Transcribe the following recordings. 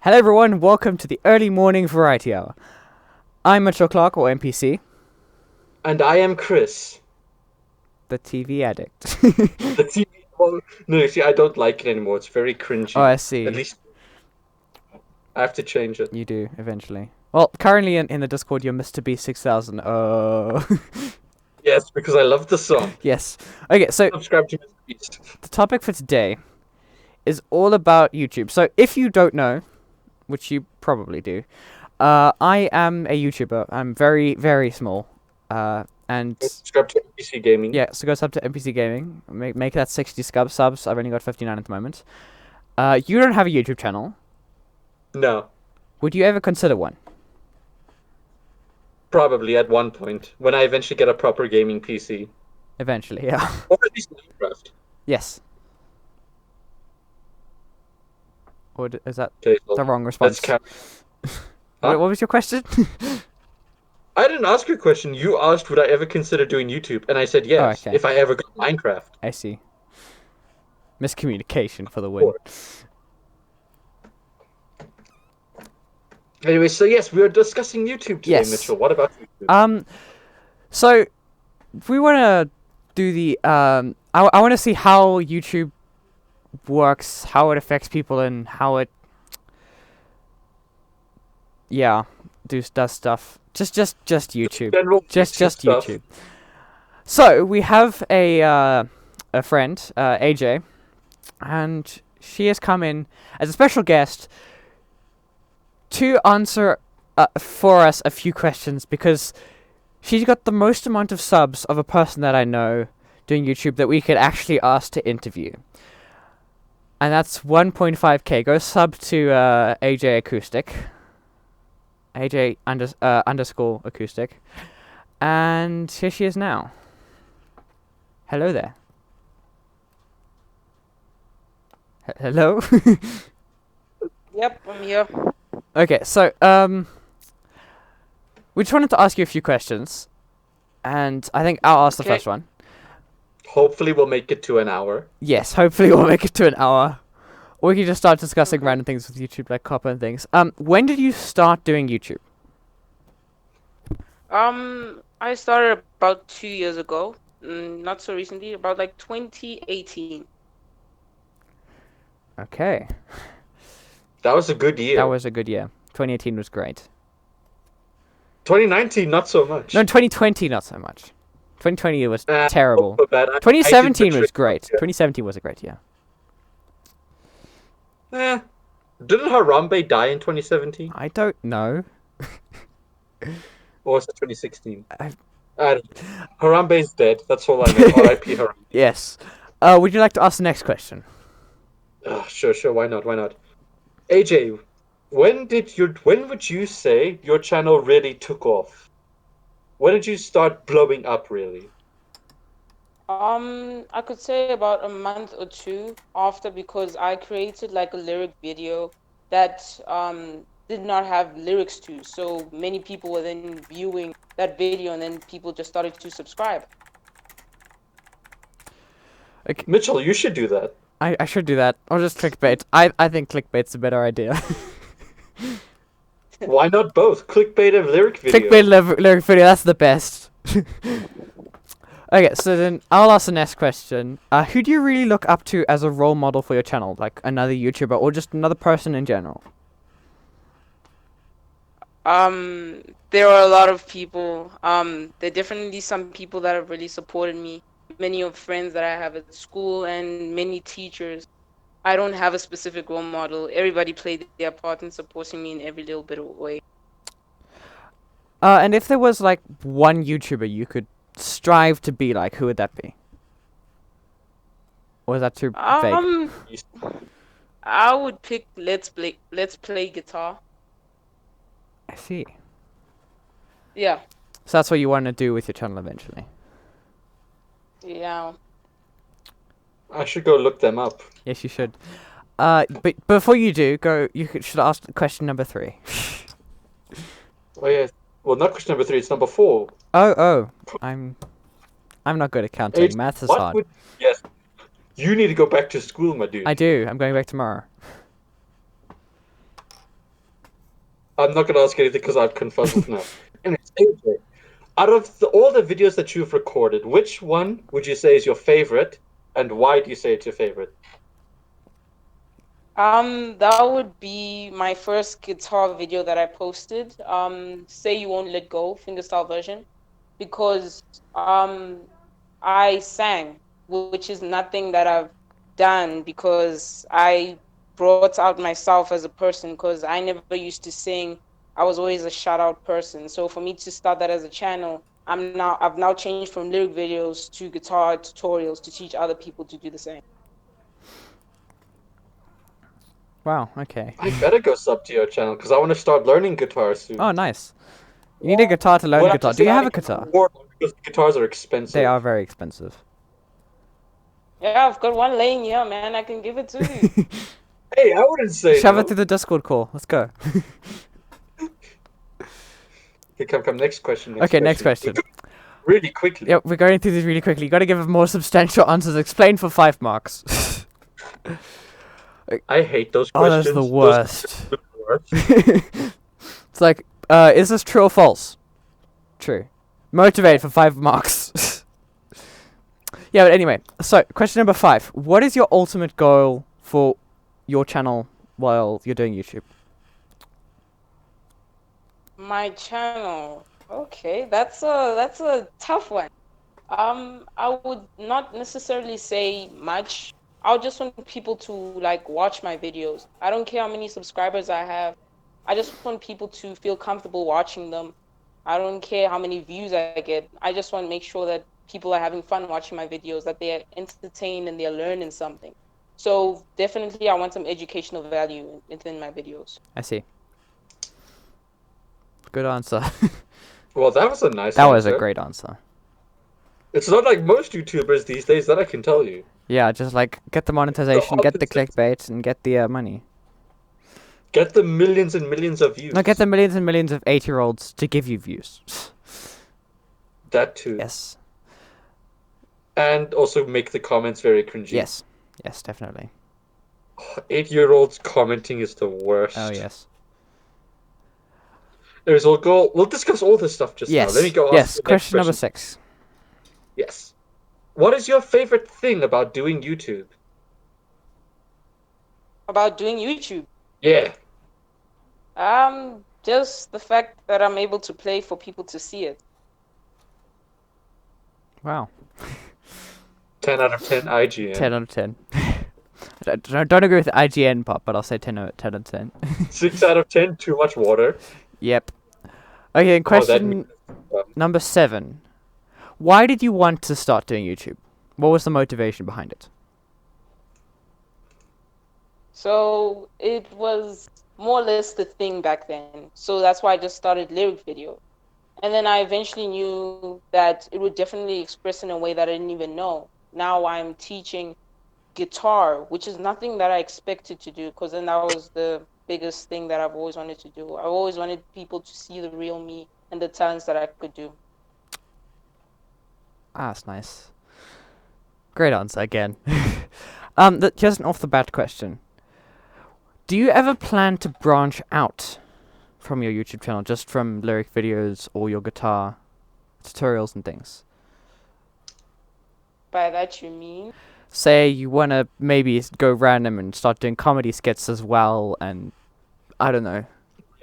Hello everyone, welcome to the early morning variety hour. I'm Mitchell Clark, or NPC, And I am Chris. the TV addict. The TV. Well, no, see, I don't like it anymore. It's very Oh, I cringy. At see. least I have to change it. You do, eventually. Well, currently in the Discord, you're Mr. B6000. Oh. Yes, because I love the song. Yes. Okay, so Subscribe to Mr. Beast. the topic for today is all about YouTube. So if you don't know, which you probably do, I am a YouTuber. I'm very, very small. And Subscribe to PC Gaming. yeah, so go sub to NPC Gaming. Make that 60 subs. I've only got 59 at the moment. You don't have a YouTube channel. No, Would you ever consider one? probably at one point when I eventually get a proper gaming PC, Eventually, yeah. or at least Minecraft. Yes. Or is that Okay, so the wrong let's response? count. What Huh? was your question? I didn't ask you a question. You asked would I ever consider doing YouTube, and I said Oh, yes okay. if I ever got Minecraft. I see. Miscommunication for the win. Or anyway, so yes, we are discussing YouTube today, Yes. Mitchell. What about YouTube? So we want to do the I want to see how YouTube works, how it affects people, and how it yeah does stuff. Just YouTube. General basic Just stuff. YouTube. So we have a friend, AJ, and she has come in as a special guest to answer for us a few questions because she's got the most amount of subs of a person that I know doing YouTube that we could actually ask to interview. And that's 1.5k. Go sub to AJ Acoustic. AJ underscore acoustic. And here she is now. Hello there. Hello? Yep, I'm here. Okay, so we just wanted to ask you a few questions, and I think I'll ask the Okay. first one. Hopefully, we'll make it to an hour. Yes, hopefully we'll make it to an hour. Or we can just start discussing Okay. random things with YouTube, like copper and things. When did you start doing YouTube? I started about 2 years ago. Not so recently, about like 2018. Okay, That was a good year. that was a good year. 2018 was great. 2019, not so much. No, 2020 not so much. 2020 was terrible. Not so bad. I did 2017 was betray great. last year. 2017 was a great year. Didn't Harambe die in 2017? I don't know. Or was it 2016? I- I don't know. Harambe's dead. That's all I know. R.I.P. Harambe. Yes. Would you like to ask the next question? Sure. Why not? Why not? AJ, when would you say your channel really took off? When did you start blowing up, really? I could say about a month or two after because I created like a lyric video that did not have lyrics to. So many people were then viewing that video and then people just started to subscribe. Mitchell, you should do that. I should do that. Or just clickbait. I think clickbait's a better idea. Why not both? Clickbait and lyric video. Clickbait lyric video, that's the best. Okay, so then I'll ask the next question. Who do you really look up to as a role model for your channel? Like another YouTuber or just another person in general? There are a lot of people. There are definitely some people that have really supported me. Many of friends that I have at school and many teachers. I don't have a specific role model. Everybody played their part in supporting me in every little bit of way. And if there was like one YouTuber you could strive to be like, who would that be? Or is that too vague? I would pick Let's Play Guitar. I see. Yeah. So that's what you want to do with your channel eventually. Yeah. I should go look them up. Yes, you should. But before you do, should ask question number 3. Oh yeah. Well, not question number 3. It's number 4. Oh, I'm not good at counting. AJ, Maths is what hard. would yes? You need to go back to school, my dude. I do. I'm going back tomorrow. I'm not gonna ask anything because I'm confuzzled now. Anyways, AJ, out of all the videos that you've recorded, which one would you say is your favorite, and why do you say it's your favorite? That would be my first guitar video that I posted. Say You Won't Let Go, fingerstyle version, because I sang, which is nothing that I've done because I brought out myself as a person because I never used to sing. I was always a shout out person. So for me to start that as a channel, I've now changed from lyric videos to guitar tutorials to teach other people to do the same. Wow. Okay. I better go sub to your channel because I want to start learning guitar soon. Oh, nice. You need a guitar to learn Well, guitar. Do you have a guitar? Because guitars are expensive. They are very expensive. Yeah, I've got one laying here, man. I can give it to you. Hey, I wouldn't say Shove no. it through the Discord call. Let's go. Okay, come. Next question. Okay, next question. Really quickly. Yep, we're going through these really quickly. You got to give more substantial answers. Explain for 5 marks. I hate those Oh, questions. that's the Those worst. questions are the worst. It's like, is this true or false? True. Motivate for 5 marks. Yeah, but anyway. So, question number 5. What is your ultimate goal for your channel while you're doing YouTube? My channel. Okay, that's a tough one. I would not necessarily say much. I just want people to like watch my videos. I don't care how many subscribers I have. I just want people to feel comfortable watching them. I don't care how many views I get. I just want to make sure that people are having fun watching my videos, that they're entertained and they're learning something. So definitely I want some educational value within my videos. I see. Good answer. Well, that was a nice That answer. was a great answer. It's not like most YouTubers these days, that I can tell you. Yeah, just like get the monetization, get the clickbait, and get the money. Get the millions and millions of views. No, get the millions and millions of 8-year-olds to give you views. That too. Yes. And also make the comments very cringy. Yes. Yes, definitely. 8-year-olds commenting is the worst. Oh, yes. Anyways, we'll discuss all this stuff just now. Let me go ask Yes, the next question number 6. Yes. What is your favorite thing about doing YouTube? About doing YouTube. Yeah. Just the fact that I'm able to play for people to see it. Wow. 10 out of 10 IGN. 10 out of 10. Don't agree with the IGN part, but I'll say 10 out of 10. 6 out of 10, too much water. Yep. Okay, and question number 7. Why did you want to start doing YouTube? What was the motivation behind it? So it was more or less the thing back then. So that's why I just started lyric video. And then I eventually knew that it would definitely express in a way that I didn't even know. Now I'm teaching guitar, which is nothing that I expected to do, because then that was the biggest thing that I've always wanted to do. I've always wanted people to see the real me and the talents that I could do. Ah, that's nice. Great answer again. Just an off the bat question. Do you ever plan to branch out from your YouTube channel, just from lyric videos or your guitar tutorials and things? By that you mean? Say you want to maybe go random and start doing comedy skits as well, and I don't know.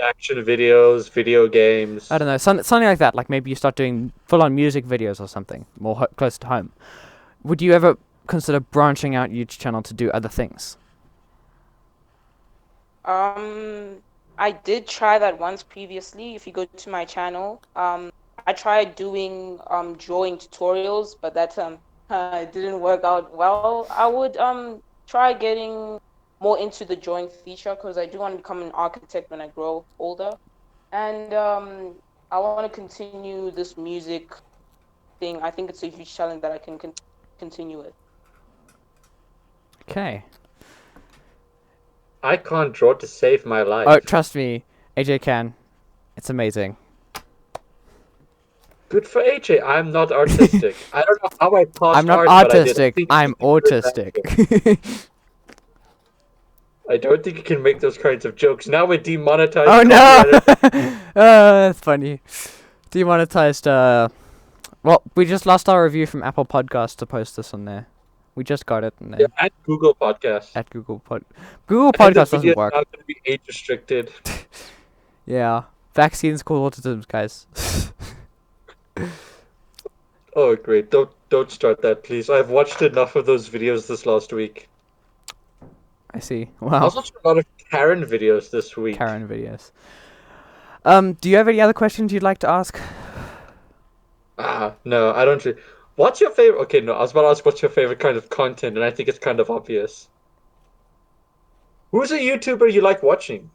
Action videos, video games. I don't know, something like that. Like maybe you start doing full-on music videos or something more close to home. Would you ever consider branching out your channel to do other things? I did try that once previously. If you go to my channel, I tried doing drawing tutorials, but that it didn't work out well. I would try getting more into the drawing feature because I do want to become an architect when I grow older, and I want to continue this music thing. I think it's a huge challenge that I can continue with. Okay. I can't draw to save my life. Oh, trust me, AJ can. It's amazing. Good for AJ. I'm not artistic. I don't know how I passed I'm not art, but I did. autistic. I'm autistic. I don't think you can make those kinds of jokes. Now we're demonetized. Oh no! copyrighted. That's funny. Demonetized. Well, we just lost our review from Apple Podcasts to post this on there. We just got it, and Yeah, then at Google Podcast. at Google And the Podcast video doesn't is work. now going to be age restricted. Yeah, vaccines cause autism, guys. Oh, great! Don't start that, please. I've watched enough of those videos this last week. I see. I Wow, also watched a lot of Karen videos this week. Karen videos. Do you have any other questions you'd like to ask? No, I don't. What's your favorite? Okay, no, I was about to ask what's your favorite kind of content, and I think it's kind of obvious. Who's a YouTuber you like watching?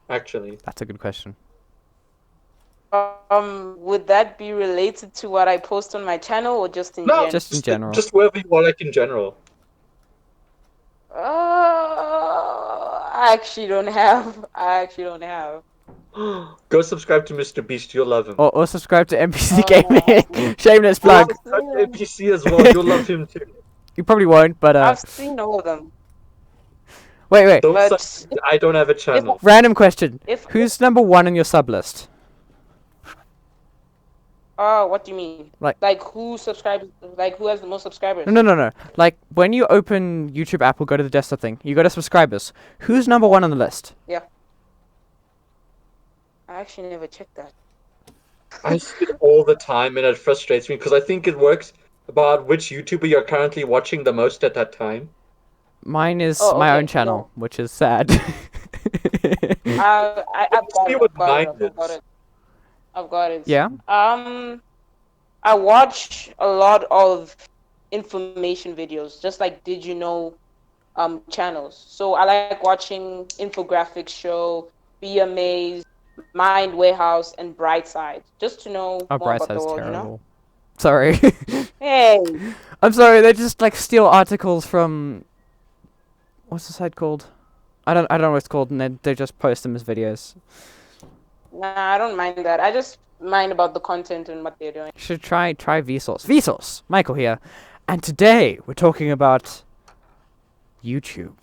Actually, That's a good question. Would that be related to what I post on my channel or just in no, general? Just in general. just whoever you like in general. I actually don't have. Go subscribe to Mr. Beast. You'll love him. Or subscribe to NPC Oh. Gaming. Shameless plug. Go subscribe to NPC as well. You'll love him too. You probably won't, but I've seen all of them. wait. Don't But sub- I don't have a channel. Random question. if Who's number 1 on your sub list? what do you mean? Like- who subscribes? Like who has the most subscribers? No. Like when you open YouTube app or go to the desktop thing, you go to subscribers. Who's number 1 on the list? I actually never checked that. I see it all the time, and it frustrates me because I think it works about which YouTuber you're currently watching the most at that time. Mine is Oh, my okay, own channel, which is sad. I've got See it. what I've got mine it. I've got is. it. I've got it. Yeah? I watch a lot of information videos, just like did you know channels. So I like watching infographics show, Be Amazed, Mind Warehouse, and Brightside, just to know Oh, more about the Brightside's world, terrible. Sorry. Hey, I'm sorry, they just like steal articles from what's the site called? I don't know what it's called, and then they just post them as videos. nah, I don't mind that. I just mind about the content and what they're doing. You should try Vsauce. Vsauce! Michael here. And today we're talking about YouTube.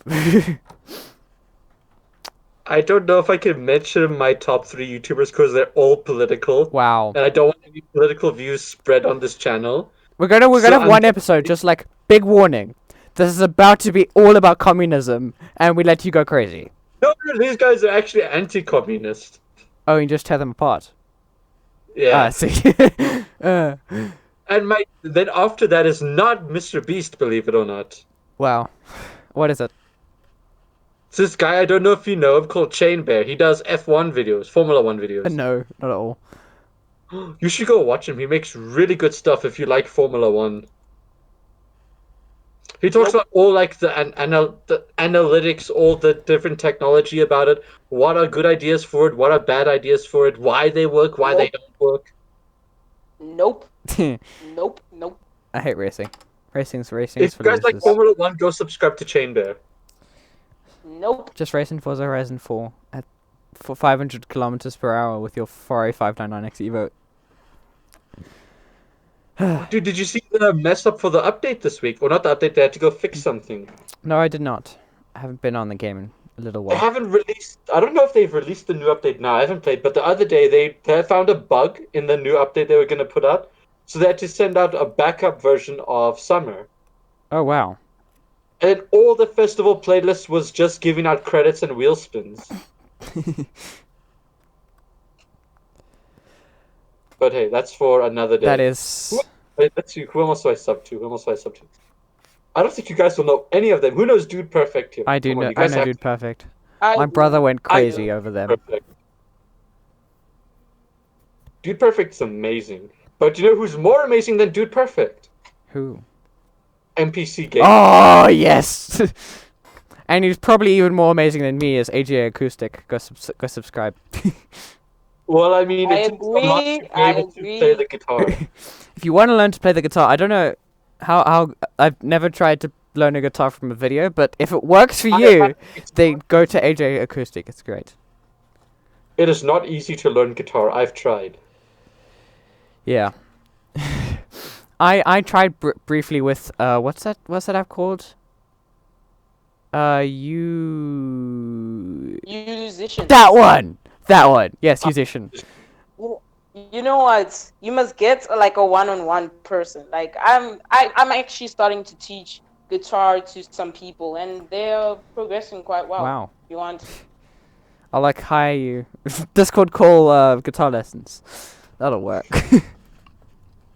I don't know if I can mention my top 3 YouTubers because they're all political, Wow. and I don't want any political views spread on this channel. We're gonna So have I'm one just- episode, just like big warning. This is about to be all about communism, and we let you go crazy. No, these guys are actually anti-communist. Oh, you just tear them apart. Yeah. Ah, I see. uh, And then after that is not Mr. Beast, believe it or not. wow. What is it? It's this guy, I don't know if you know him, called Chain Bear. He does F1 videos, Formula 1 videos. No, not at all. You should go watch him. He makes really good stuff if you like Formula 1. He talks about all like the analytics, all the different technology about it. What are good ideas for it? What are bad ideas for it? Why they work? Why they don't work? Nope, I nope. hate racing. Racing's for If you guys like losers. Formula 1, go subscribe to Chain Bear. Nope. Just racing Forza Horizon 4 at 500 kilometers per hour with your Ferrari 599 Evo. Dude, did you see the mess up for the update this week? Or not the update, they had to go fix something. No, I did not. I haven't been on the game in a little They while. haven't released. I don't know if they've released the new update now. I haven't played, but the other day they found a bug in the new update they were going to put out. So they had to send out a backup version of Summer. Oh, wow. And all the festival playlist was just giving out credits and wheel spins. But hey, that's for another day. That is... Wait, let's see. Who else do I sub to? I don't think you guys will know any of them. Who knows Dude Perfect here? I do Come on, know. you I guys know, have Dude Perfect. I My brother went I crazy know. over them. Perfect. Dude Perfect's amazing. But you know who's more amazing than Dude Perfect? Who? NPC Game. Oh, yes! And he's probably even more amazing than me as AJ Acoustic. Go subscribe. Well, I mean, I it takes a lot to agree, be I able to agree. play the guitar. If you want to learn to play the guitar, I don't know how I've never tried to learn a guitar from a video, but if it works for you, then go to AJ Acoustic. It's great. It is not easy to learn guitar. I've tried. Yeah. I tried briefly with what's that app called? You. Musician. That one. Yes, musician. You know what? You must get like a one-on-one person. Like I'm actually starting to teach guitar to some people, and they're progressing quite well. Wow. You want? I'll like hire you. Discord call guitar lessons. That'll work.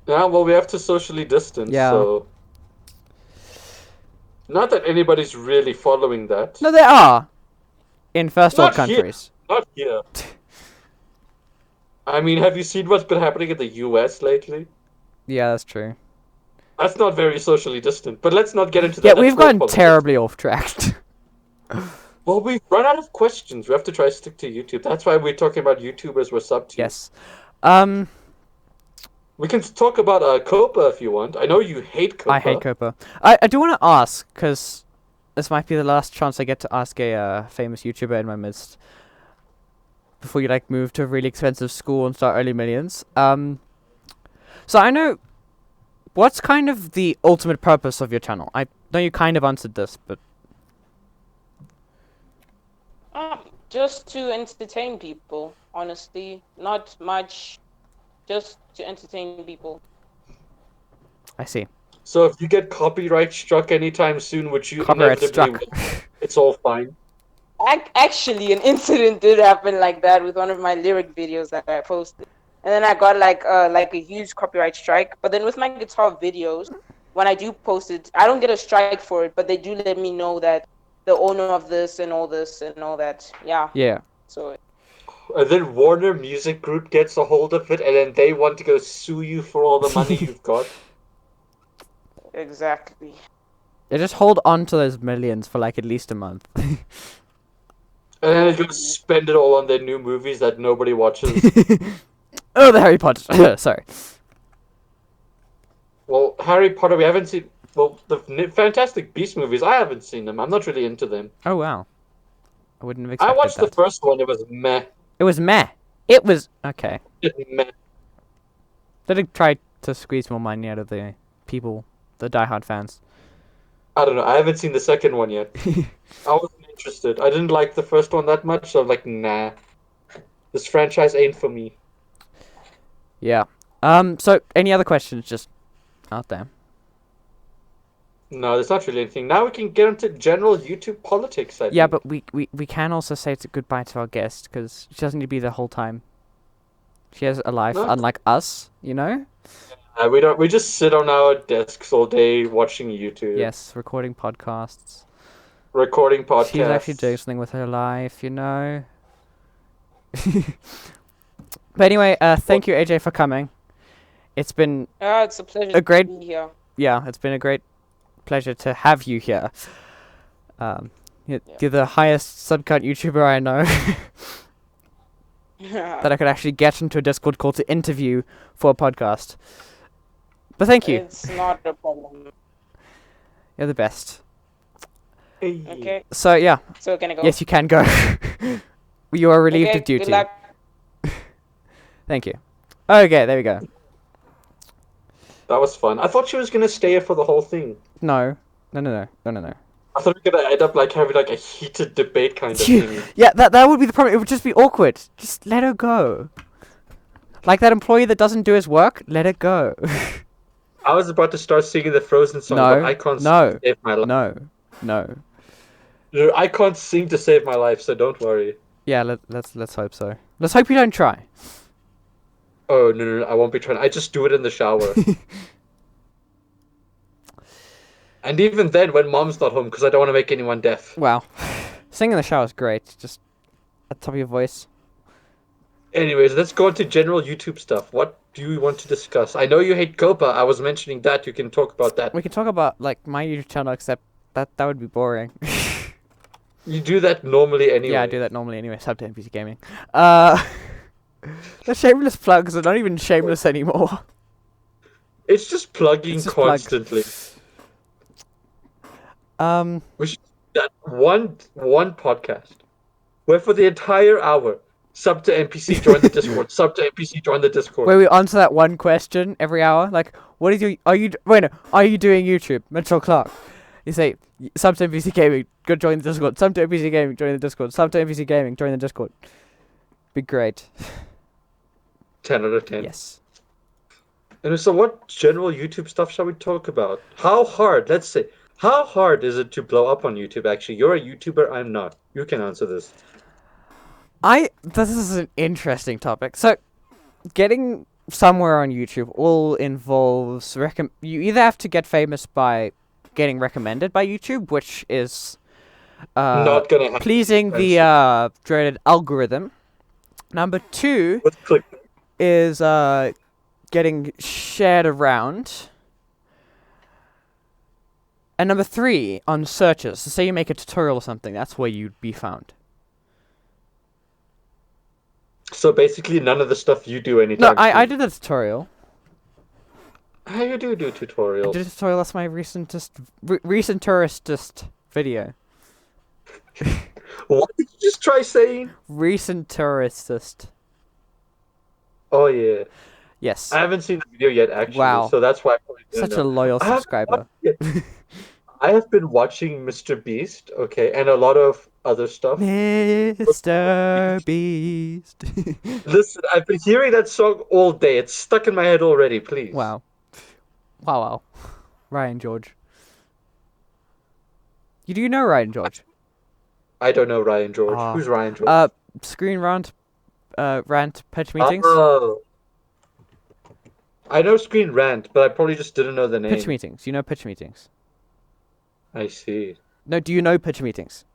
Yeah, well, we have to socially distance, Yeah. so not that anybody's really following that. No, there are in first world Not here. countries. Not here. I mean, have you seen what's been happening in the US lately? Yeah, that's true. That's not very socially distant, but let's not get into that. Yeah, Let's we've talk gotten politics. terribly off track. Well, we've run out of questions. We have to try to stick to YouTube. That's why we're talking about YouTubers we're sub to. Yes. We can talk about Copa if you want. I know you hate Copa. I hate Copa. I do want to ask, because this might be the last chance I get to ask a famous YouTuber in my midst before you like move to a really expensive school and start early millions. So I know, what's kind of the ultimate purpose of your channel? I know you kind of answered this, but Just to entertain people. Honestly, not much. Just to entertain people. I see. So if you get copyright struck anytime soon, which you Copyright inevitably struck. will, it's all fine. Actually, an incident did happen like that with one of my lyric videos that I posted, and then I got like a huge copyright strike. But then with my guitar videos, when I do post it, I don't get a strike for it, but they do let me know that the owner of this and all that. Yeah. Yeah. So And then Warner Music Group gets a hold of it, and then they want to go sue you for all the money you've got. exactly. They just hold on to those millions for like at least a month. And then they go spend it all on their new movies that nobody watches. Oh, the Harry Potter. Sorry. Well, Harry Potter, we haven't seen. Well, the Fantastic Beasts movies, I haven't seen them. I'm not really into them. Oh wow. I wouldn't have I expected watched that. the first one. It was meh. It was meh. It was okay. Meh. Did it try to squeeze more money out of the people, the diehard fans? I don't know. I haven't seen the second one yet. I wasn't interested. I didn't like the first one that much, so I'm like, nah. This franchise ain't for me. Yeah. So any other questions just out there? No, there's not really anything. Now we can get into general YouTube politics, I Yeah, think. but we can also say it's a goodbye to our guest, because she doesn't need to be the whole time. She has a life, No. unlike us, you know? We don't. We just sit on our desks all day watching YouTube. Yes, recording podcasts. Recording podcasts. She's actually doing something with her life, you know? But anyway, thank you, AJ, for coming. It's been It's a pleasure A great- to be here. yeah, it's been a great pleasure to have you here. You're the highest subcut YouTuber I know that I could actually get into a Discord call to interview for a podcast. But thank you. It's not a problem. You're the best. Hey. Okay. So yeah, So can I go? yes, you can go. You are relieved Okay, of duty. Good luck. Thank you. Okay, there we go. That was fun. I thought she was gonna stay here for the whole thing. No. No. I thought we were gonna end up like having like a heated debate kind of thing. Yeah, that would be the problem. It would just be awkward. Just let her go. Like that employee that doesn't do his work, let it go. I was about to start singing the Frozen song, No, but I can't no, sing to save my life. No. No, I can't sing to save my life, so don't worry. Yeah, let's hope so. Let's hope you don't try. Oh no, I won't be trying. I just do it in the shower. And even then, when mom's not home, because I don't want to make anyone deaf. Wow. Singing in the shower is great. Just at the top of your voice. Anyways, let's go on to general YouTube stuff. What do you want to discuss? I know you hate Copa. I was mentioning that. You can talk about that. We can talk about like my YouTube channel, except that would be boring. You do that normally anyway. Yeah, I do that normally anyway. Sub to NPC Gaming. The shameless plugs are not even shameless anymore. It's just plugging It's just plug. constantly. We should do that one podcast where for the entire hour, sub to NPC join the Discord, sub to NPC join the Discord. Where we answer that one question every hour, like, what is your are you doing YouTube? Mitchell Clark. You say, Subtime PC Gaming, go join the Discord. Subtime PC Gaming, join the Discord. Subtime PC Gaming, join the Discord. Be great. 10 out of 10. Yes. And so what general YouTube stuff shall we talk about? How hard, let's say, how hard is it to blow up on YouTube, actually? You're a YouTuber, I'm not. You can answer this. This is an interesting topic. So, getting somewhere on YouTube all involves you either have to get famous by getting recommended by YouTube, which is Not gonna happen. pleasing the dreaded algorithm. Number 2 Let's click. is getting shared around. And number 3 on searches. So say you make a tutorial or something, that's where you'd be found. So basically none of the stuff you do No, anytime I soon. did a tutorial. How you do I did a tutorials? tutorial. That's my recentest video. What did you just try saying? Recent touristest. Oh yeah. Yes. I haven't seen the video yet, actually. Wow. So that's why I probably didn't Such a know. loyal I haven't subscriber. watched it. I have been watching Mr. Beast, okay, and a lot of other stuff. Mr. Beast. Listen, I've been hearing that song all day. It's stuck in my head already, please. Wow. Wow. Ryan George. You do know Ryan George? I don't know Ryan George. Ah. Who's Ryan George? Screen rant pitch meetings. Oh. I know Screen Rant, but I probably just didn't know the name. Pitch meetings. You know pitch meetings? I see. No, do you know pitch meetings?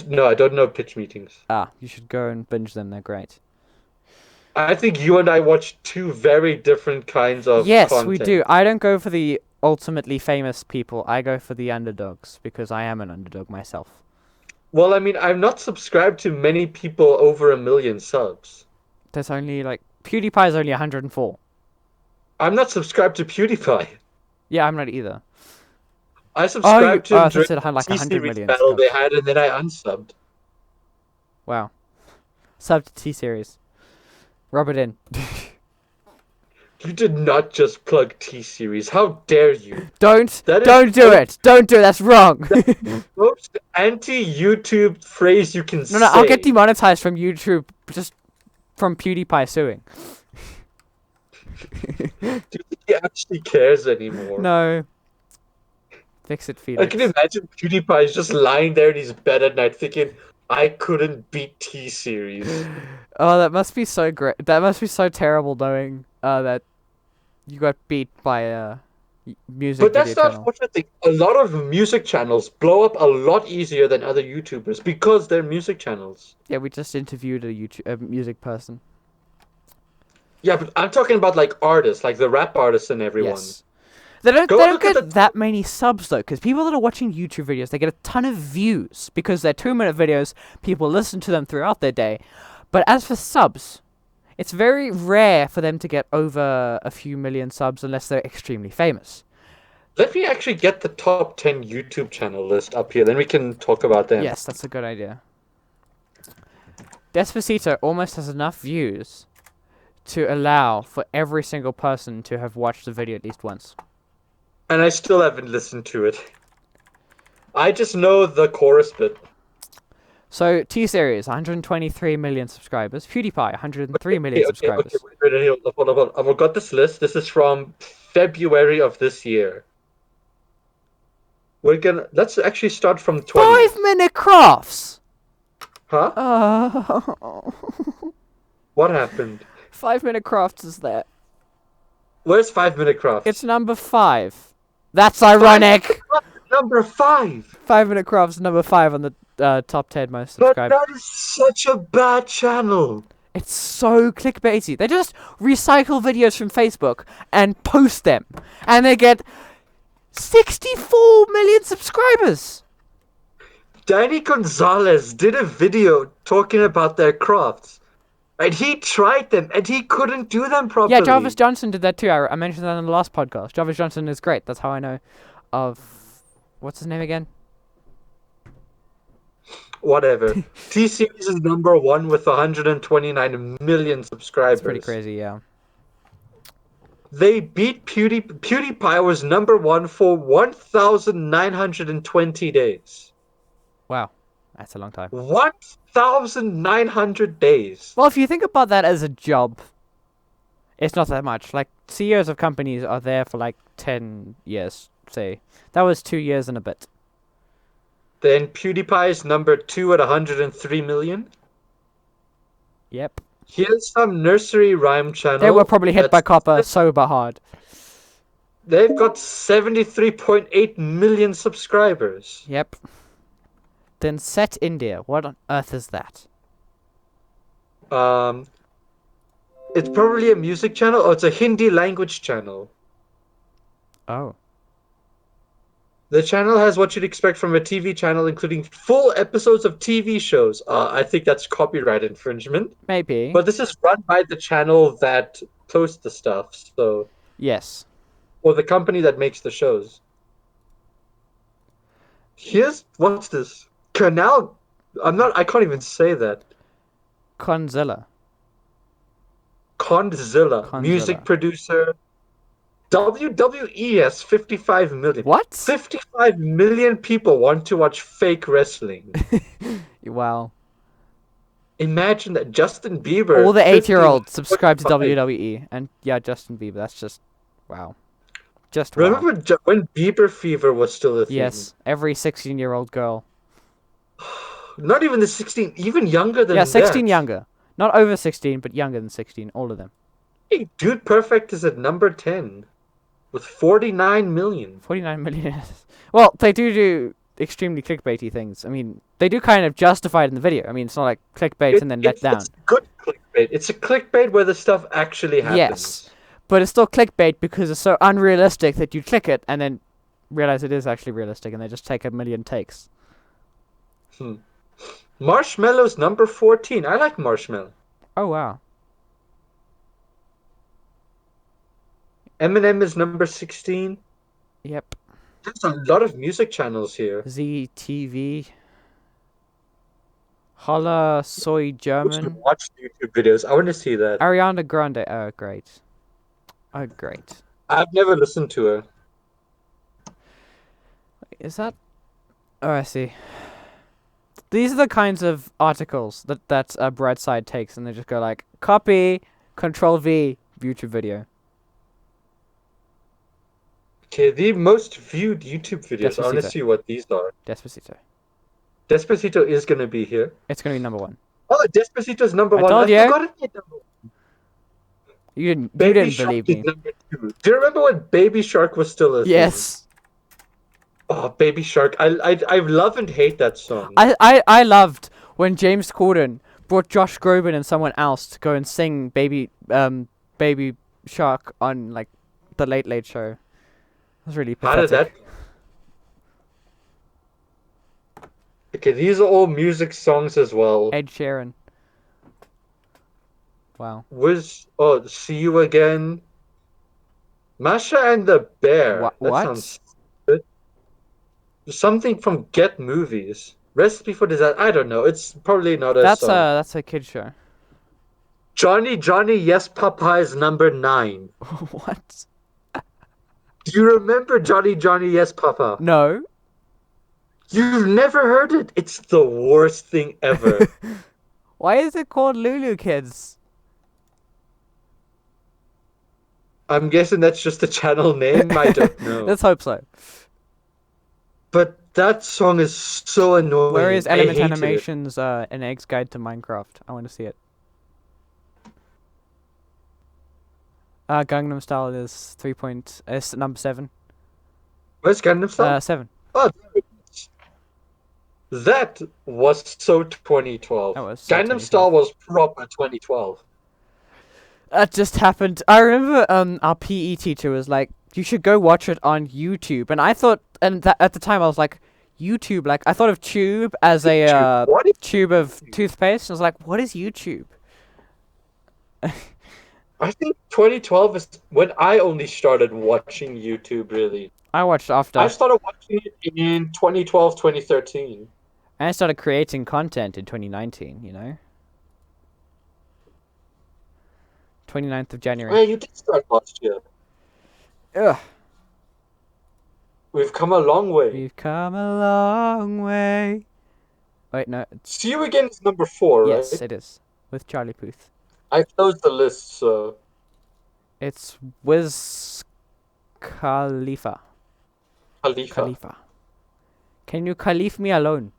No, I don't know pitch meetings. You should go and binge them. They're great. I think you and I watch two very different kinds of Yes, content. we do. I don't go for the ultimately famous people. I go for the underdogs because I am an underdog myself. Well, I mean, I'm not subscribed to many people over 1 million subs. There's only PewDiePie's only 104. I'm not subscribed to PewDiePie. Yeah, I'm not either. I subscribed to I him thought it during had like the 100 T-Series million battle subs. they had, and then I unsubbed. Wow. Sub to T-Series. Rub it in. You did not just plug T-Series. How dare you? Don't do it. Don't do it. That's wrong. Most anti-YouTube phrase you can say. No, I'll get demonetized from YouTube just from PewDiePie suing. Do you think he actually cares anymore? No. Fix it, Felix. I can imagine PewDiePie is just lying there in his bed at night thinking, I couldn't beat T-Series. Oh, that must be so great. That must be so terrible knowing that you got beat by a music But that's video not channel. unfortunate thing. A lot of music channels blow up a lot easier than other YouTubers because they're music channels. Yeah, we just interviewed a music person. Yeah, but I'm talking about like artists, like the rap artists and everyone. Yes. They don't look at get that many subs though, because people that are watching YouTube videos, they get a ton of views because they're 2-minute videos. People listen to them throughout their day. But as for subs, it's very rare for them to get over a few million subs unless they're extremely famous. Let me actually get the top 10 YouTube channel list up here, then we can talk about them. Yes, that's a good idea. Despacito almost has enough views to allow for every single person to have watched the video at least once. And I still haven't listened to it. I just know the chorus bit. So, T-Series, 123 million subscribers. PewDiePie, 103 million subscribers. Okay, hold on. I've got this list. This is from February of this year. Let's actually start from 20. 5-minute crafts! Huh? Oh. What happened? 5-minute crafts is there. Where's 5-minute craft? It's number 5. That's ironic! Number 5! 5-minute crafts number 5 on the top 10 most But subscribers. that is such a bad channel. It's so clickbaity. They just recycle videos from Facebook and post them. And they get 64 million subscribers. Danny Gonzalez did a video talking about their crafts. And he tried them, and he couldn't do them properly. Yeah, Jarvis Johnson did that too. I mentioned that in the last podcast. Jarvis Johnson is great. That's how I know of... What's his name again? Whatever. T-Series is number 1 with 129 million subscribers. It's pretty crazy, yeah. They beat PewDiePie was #1 for 1,920 days. Wow, that's a long time. 1,900 days. Well, if you think about that as a job, it's not that much. Like, CEOs of companies are there for like 10 years, say. That was 2 years and a bit. Then PewDiePie is #2 at 103 million. Yep. Here's some nursery rhyme channel. They were probably hit by copper sober hard. They've got 73.8 million subscribers. Yep. Then Set India. What on earth is that? It's probably a music channel or it's a Hindi language channel. Oh. The channel has what you'd expect from a TV channel, including full episodes of TV shows. I think that's copyright infringement. Maybe. But this is run by the channel that posts the stuff, so Yes. or the company that makes the shows. What's this? Canal. I can't even say that. Conzilla. Condzilla, music producer. WWE has 55 million. What? 55 million people want to watch fake wrestling. Wow. Imagine that. Justin Bieber. All the 8-year-olds 15, subscribe to 45. WWE. And yeah, Justin Bieber. That's just... Wow. Just wow. Remember when Bieber fever was still a thing? Yes. Every 16-year-old girl. Not even the 16, even younger than Yeah, that. 16 younger. Not over 16, but younger than 16. All of them. Hey, Dude Perfect is at #10 with 49 million. 49 million. Well, they do extremely clickbaity things. I mean, they do kind of justify it in the video. I mean, it's not like clickbait and then let down. It's good clickbait. It's a clickbait where the stuff actually happens. Yes, but it's still clickbait because it's so unrealistic that you click it and then realize it is actually realistic, and they just take a million takes. Marshmallow's #14. I like Marshmallow. Oh wow. Eminem is #16. Yep. There's a lot of music channels here. ZTV. Holla Soy German. Watch YouTube videos. I want to see that. Ariana Grande. Oh great. Oh great. I've never listened to her. Is that? Oh, I see. These are the kinds of articles that Brightside takes, and they just go like, copy, Control V, YouTube video. Okay, the most viewed YouTube videos. I want to Despacito. see what these are. Despacito. Despacito is going to be here. It's gonna be #1. Oh, Despacito's #1. told you. I forgot it made #1. You didn't Baby Shark believe is me. #2. Do you remember when Baby Shark was still a thing? Yes. Oh, Baby Shark. I love and hate that song. I loved when James Corden brought Josh Groban and someone else to go and sing Baby Shark on like the Late Late Show. It was really pathetic. How did that? Okay, these are all music songs as well. Ed Sheeran. Wow. See You Again. Masha and the Bear. What? That sounds good. Something from Get Movies. Recipe for Disaster. I don't know. It's probably not a song. That's a kid show. Johnny Yes Papa is #9. What? Do you remember Johnny Yes Papa? No. You've never heard it? It's the worst thing ever. Why is it called Lulu Kids? I'm guessing that's just a channel name. I don't know. Let's hope so. But that song is so annoying. Where is I Element hated it. Animation's An Egg's Guide to Minecraft? I want to see it. Gangnam Style is is #7. Where's Gangnam Style? 7. Oh, that was so 2012. That was so Gangnam 2012. Style was proper 2012. That just happened. I remember our PE teacher was like, you should go watch it on YouTube. And I thought, and at the time I was like, YouTube? Like, I thought of tube as a What is tube of toothpaste. I was like, what is YouTube? I think 2012 is when I only started watching YouTube, really. I watched after. I started watching it in 2012, 2013. And I started creating content in 2019, you know? 29th of January. Yeah, you did start last year. Ugh. We've come a long way. We've come a long way. Wait, no. See You Again is number 4, Yes, right? it is. With Charlie Puth. I closed the list, so It's Wiz Khalifa. Khalifa. Khalifa. Can you Khalif me alone?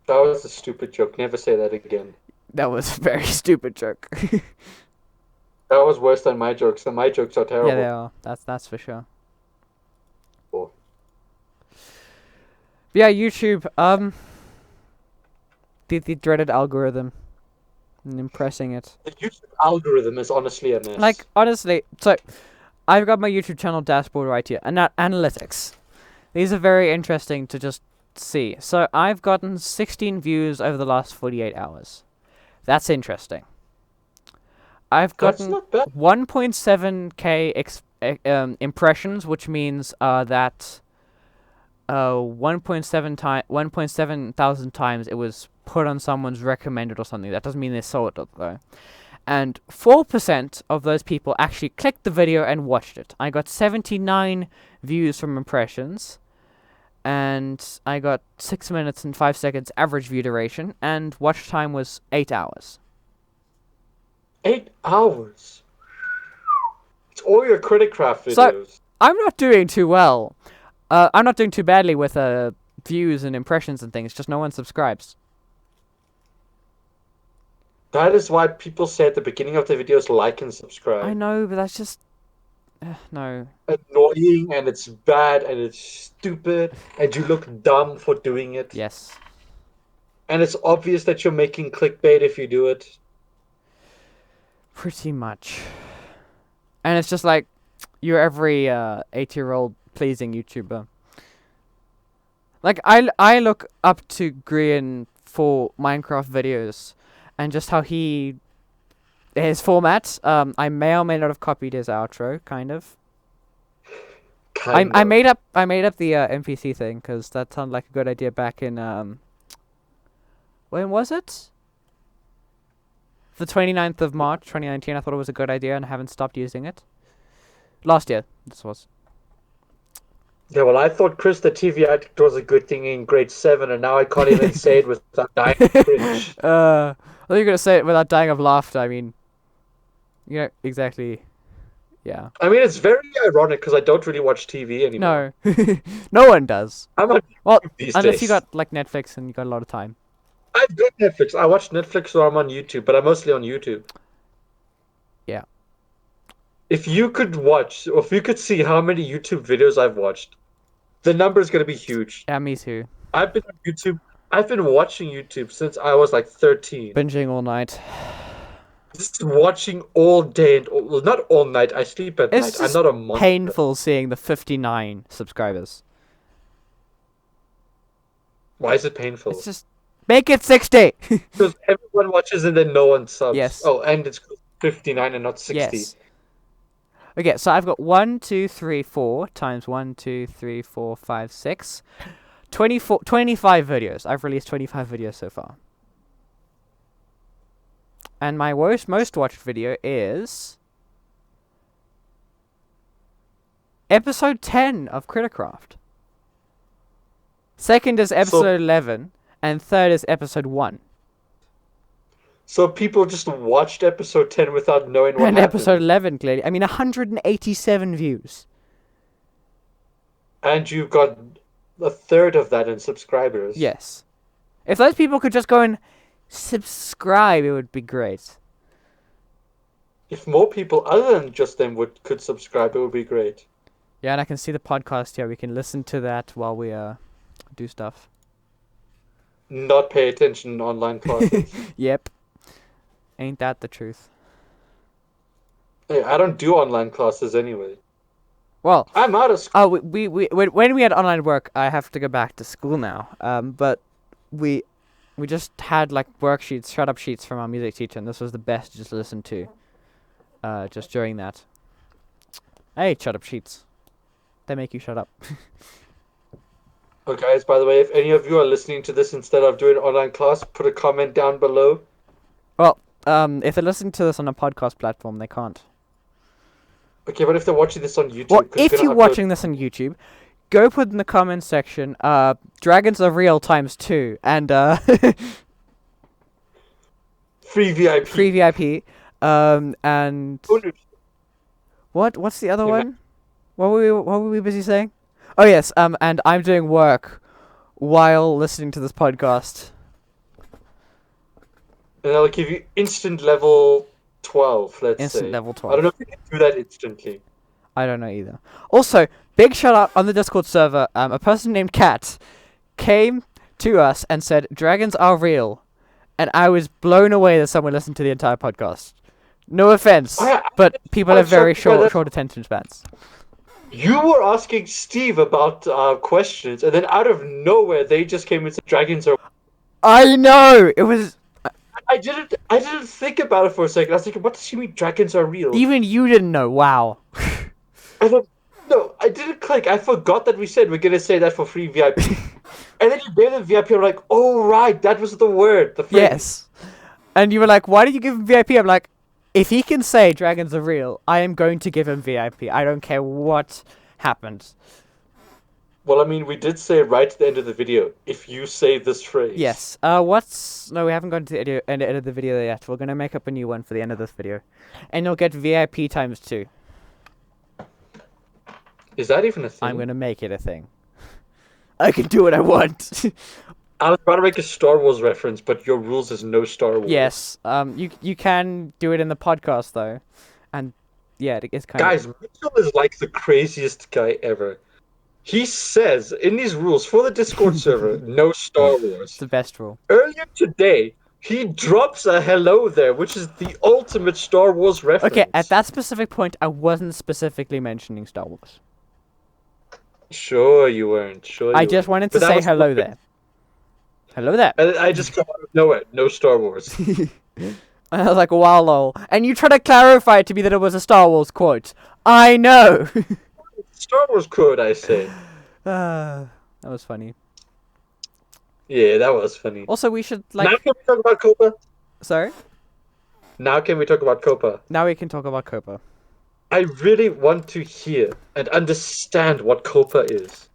That was a stupid joke. Never say that again. That was a very stupid joke. That was worse than my jokes, and my jokes are terrible. Yeah, they are. That's for sure. Oh. But yeah, YouTube. The dreaded algorithm. And impressing it. The YouTube algorithm is honestly a mess. Like, honestly, so I've got my YouTube channel dashboard right here. And analytics. These are very interesting to just see. So I've gotten 16 views over the last 48 hours. That's interesting. I've That's gotten not bad. 1.7k impressions, which means that 1.7 thousand times it was put on someone's recommended or something. That doesn't mean they saw it though. And 4% of those people actually clicked the video and watched it. I got 79 views from impressions, and I got 6 minutes and 5 seconds average view duration, and watch time was 8 hours. 8 hours. It's all your Criticraft videos. So, I'm not doing too well. I'm not doing too badly with views and impressions and things, just no one subscribes. That is why people say at the beginning of the videos, like and subscribe. I know, but that's just... no. Annoying, and it's bad, and it's stupid, and you look dumb for doing it. Yes. And it's obvious that you're making clickbait if you do it. Pretty much. And it's just like, you're every 8-year-old pleasing YouTuber. Like, I look up to Grian for Minecraft videos, and just how his format, I may or may not have copied his outro, kind of. I made up the NPC thing, because that sounded like a good idea back in, when was it? The 29th of March, 2019, I thought it was a good idea, and I haven't stopped using it. Last year, this was. Yeah, well, I thought Chris the TV addict was a good thing in grade 7, and now I can't even say it without dying of cringe. I thought you were going to say it without dying of laughter. I mean, you know, exactly. Yeah. I mean, it's very ironic because I don't really watch TV anymore. No. No one does. I'm on Well, YouTube these unless days. you got, like, Netflix and you got a lot of time. I've got Netflix. I watch Netflix or I'm on YouTube, but I'm mostly on YouTube. Yeah. If you could watch, or if you could see how many YouTube videos I've watched, the number is going to be huge. Yeah, me too. I've been on YouTube. I've been watching YouTube since I was like 13. Binging all night. Just watching all day and all, well, not all night. I sleep at It's night. I'm just not a monster. painful seeing the 59 subscribers. Why is it painful? It's just... Make it 60! Because everyone watches and then no one subs. Yes. Oh, and it's 59 and not 60. Yes. Okay, so I've got 1, 2, 3, 4 times 1, 2, 3, 4, 5, 6. 25 videos. I've released 25 videos so far. And my most watched video is episode 10 of Criticraft. Second is episode 11, and third is episode 1. So people just watched episode 10 without knowing what And happened. episode 11, clearly. I mean, 187 views. And you've got a third of that in subscribers. Yes. If those people could just go and subscribe, it would be great. If more people other than just them could subscribe, it would be great. Yeah, and I can see the podcast here. We can listen to that while we do stuff. Not pay attention in online classes. Yep. Ain't that the truth? Hey, I don't do online classes anyway. Well, I'm out of school. oh, when we had online work, I have to go back to school now. But we just had like worksheets, shut up sheets from our music teacher, and this was the best to just listen to. Just during that. I hate shut up sheets. They make you shut up. Oh, guys, by the way, if any of you are listening to this instead of doing online class, put a comment down below. Well, if they're listening to this on a podcast platform, they can't. Okay, but if they're watching this on YouTube, Well, 'cause if we're you're gonna upload- watching this on YouTube, go put in the comments section, dragons are real ×2, and, free VIP. free VIP, and what's the other Yeah, one? What were we busy saying? Oh yes, and I'm doing work while listening to this podcast. And I'll give you instant level 12, let's Instant say. level I don't 12. know if you can do that instantly. I don't know either. Also, big shout out on the Discord server. A person named Kat came to us and said, "Dragons are real," and I was blown away that someone listened to the entire podcast. No offense, but people have very short attention spans. You were asking Steve about questions, and then out of nowhere, they just came and said dragons are. I know it was. I didn't think about it for a second. I was thinking, what does she mean? Dragons are real? Even you didn't know. Wow. I thought, no, I didn't click. I forgot that we said we're gonna say that for free VIP, and then you gave them VIP. I'm like, oh right, that was the word. The phrase. Yes. And you were like, "Why did you give him VIP?" I'm like, if he can say dragons are real, I am going to give him VIP. I don't care what happens. Well, I mean, we did say right at the end of the video, if you say this phrase. Yes. No, we haven't gone to the end of the video yet. We're gonna make up a new one for the end of this video, and you'll get VIP ×2. Is that even a thing? I'm gonna make it a thing. I can do what I want. I was about to make a Star Wars reference, but your rules is no Star Wars. Yes. You can do it in the podcast though, and yeah, it's kind Guys, Mitchell is like the craziest guy ever. He says in these rules for the Discord server, no Star It's Wars. the best rule. Earlier today, he drops a hello there, which is the ultimate Star Wars reference. Okay, at that specific point, I wasn't specifically mentioning Star Wars. Sure you weren't. Sure I you just weren't. wanted to But that say was hello perfect. there. Hello there. And I just come out of nowhere. No Star Wars. I was like, wow, lol. And you try to clarify to me that it was a Star Wars quote. I know. Star Wars quote, I say. That was funny. Yeah, that was funny. Also, we should Now like. can we talk about Copa? Sorry. Now can we talk about Copa? Now we can talk about Copa. I really want to hear and understand what Copa is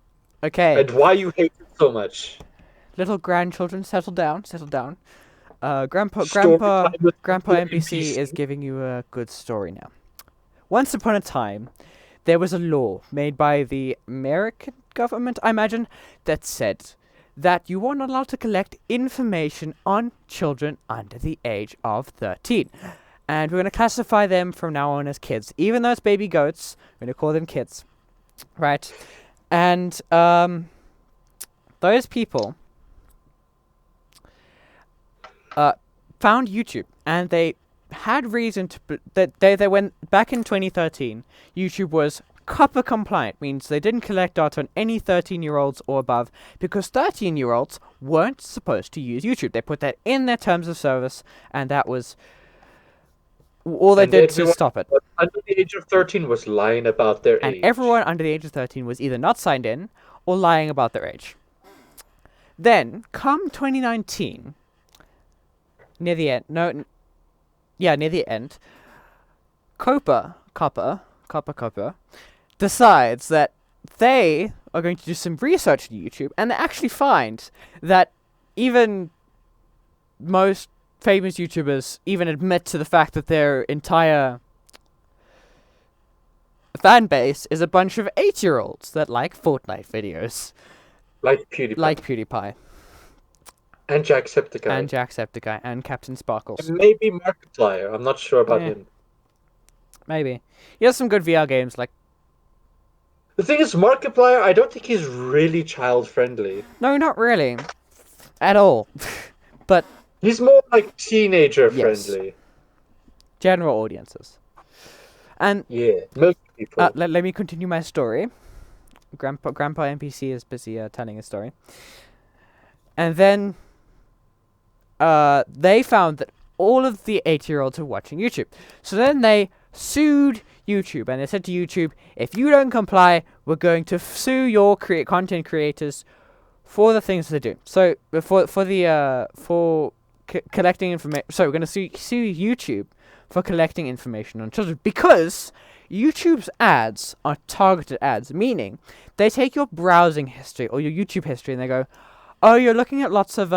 Okay. and why you hate it so much. Little grandchildren, settle down. Settle down. Grandpa Story time with NPC is giving you a good story now. Once upon a time, there was a law made by the American government, I imagine, that said that you were not allowed to collect information on children under the age of 13. And we're going to classify them from now on as kids. Even though it's baby goats, we're going to call them kids. Right? And those people found YouTube, and they had reason to that they went back in 2013. YouTube was COPPA compliant, means they didn't collect data on any 13-year-olds or above, because 13-year-olds weren't supposed to use YouTube. They put that in their terms of service, and that was all they did to stop it. Under the age of 13 was lying about their And age. everyone under the age of 13 was either not signed in or lying about their age. Then, come 2019, near the end, near the end, COPPA decides that they are going to do some research on YouTube, and they actually find that even most famous YouTubers even admit to the fact that their entire fan base is a bunch of 8-year-olds that like Fortnite videos. Like PewDiePie. Like PewDiePie. And Jacksepticeye. And Jacksepticeye. And Captain Sparkles. And maybe Markiplier. I'm not sure about him. Maybe. He has some good VR games, like... The thing is, Markiplier, I don't think he's really child-friendly. No, not really. At all. But... He's more like teenager-friendly. Yes. General audiences. And... Yeah, most people. Let me continue my story. Grandpa NPC is busy telling his story. And then... they found that all of the 8-year-olds were watching YouTube. So then they sued YouTube, and they said to YouTube, if you don't comply, we're going to sue your content creators for the things they do. So for collecting information. So we're gonna sue YouTube for collecting information on children because YouTube's ads are targeted ads, meaning they take your browsing history or your YouTube history and they go, "Oh, you're looking at lots of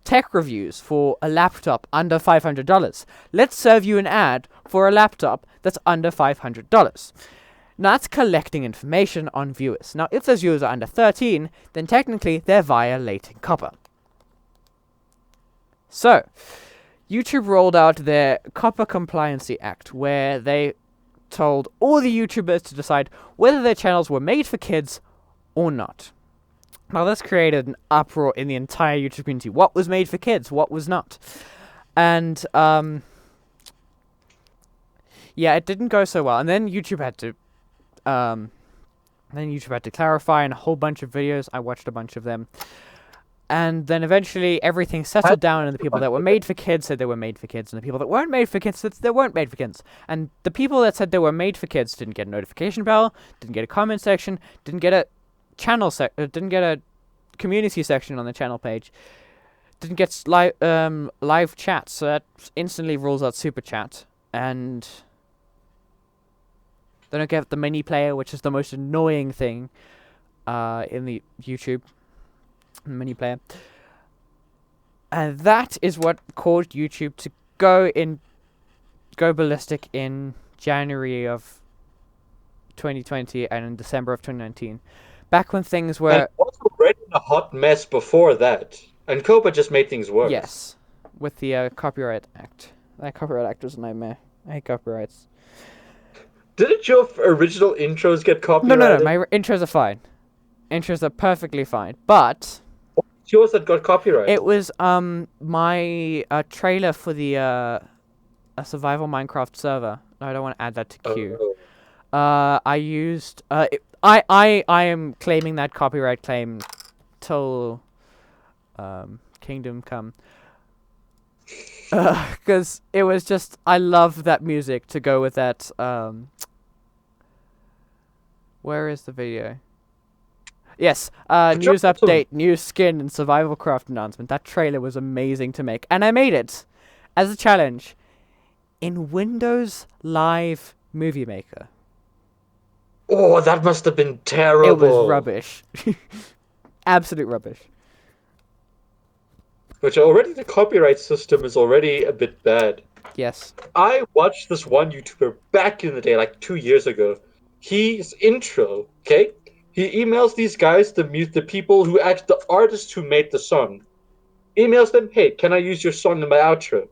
tech reviews for a laptop under $500. Let's serve you an ad for a laptop that's under $500." Now, that's collecting information on viewers. Now, if those viewers are under 13, then technically they're violating COPPA. So, YouTube rolled out their COPPA Compliancy Act, where they told all the YouTubers to decide whether their channels were made for kids or not. Now, this created an uproar in the entire YouTube community. What was made for kids? What was not? And, yeah, it didn't go so well. And then YouTube had to clarify in a whole bunch of videos. I watched a bunch of them. And then eventually everything settled down, and the people that were made for kids said they were made for kids, and the people that weren't made for kids said they weren't made for kids. And the people that said they were made for kids didn't get a notification bell, didn't get a comment section, didn't get a didn't get a community section on the channel page, didn't get live chat, so that instantly rules out super chat, and they don't get the mini player, which is the most annoying thing in the YouTube mini player. And that is what caused YouTube to go ballistic in January of 2020 and in December of 2019. Back when things were... And it was already a hot mess before that. And COPPA just made things worse. Yes. With the Copyright Act. That Copyright Act was a nightmare. I hate copyrights. Didn't your original intros get copyrighted? No. My intros are fine. Intros are perfectly fine. But... It's yours that got copyrighted. it was my trailer for the a survival Minecraft server. I don't want to add that to queue. I used... I am claiming that copyright claim till Kingdom Come. Because it was just... I love that music to go with that... where is the video? Yes, news update, new skin, and survival craft announcement. That trailer was amazing to make. And I made it as a challenge in Windows Live Movie Maker. Oh, that must have been terrible. It was rubbish. Absolute rubbish. Which already the copyright system is already a bit bad. Yes. I watched this one YouTuber back in the day, like 2 years ago. His intro, okay? He emails these guys, the people who act, the artists who made the song. Emails them, "Hey, can I use your song in my outro?"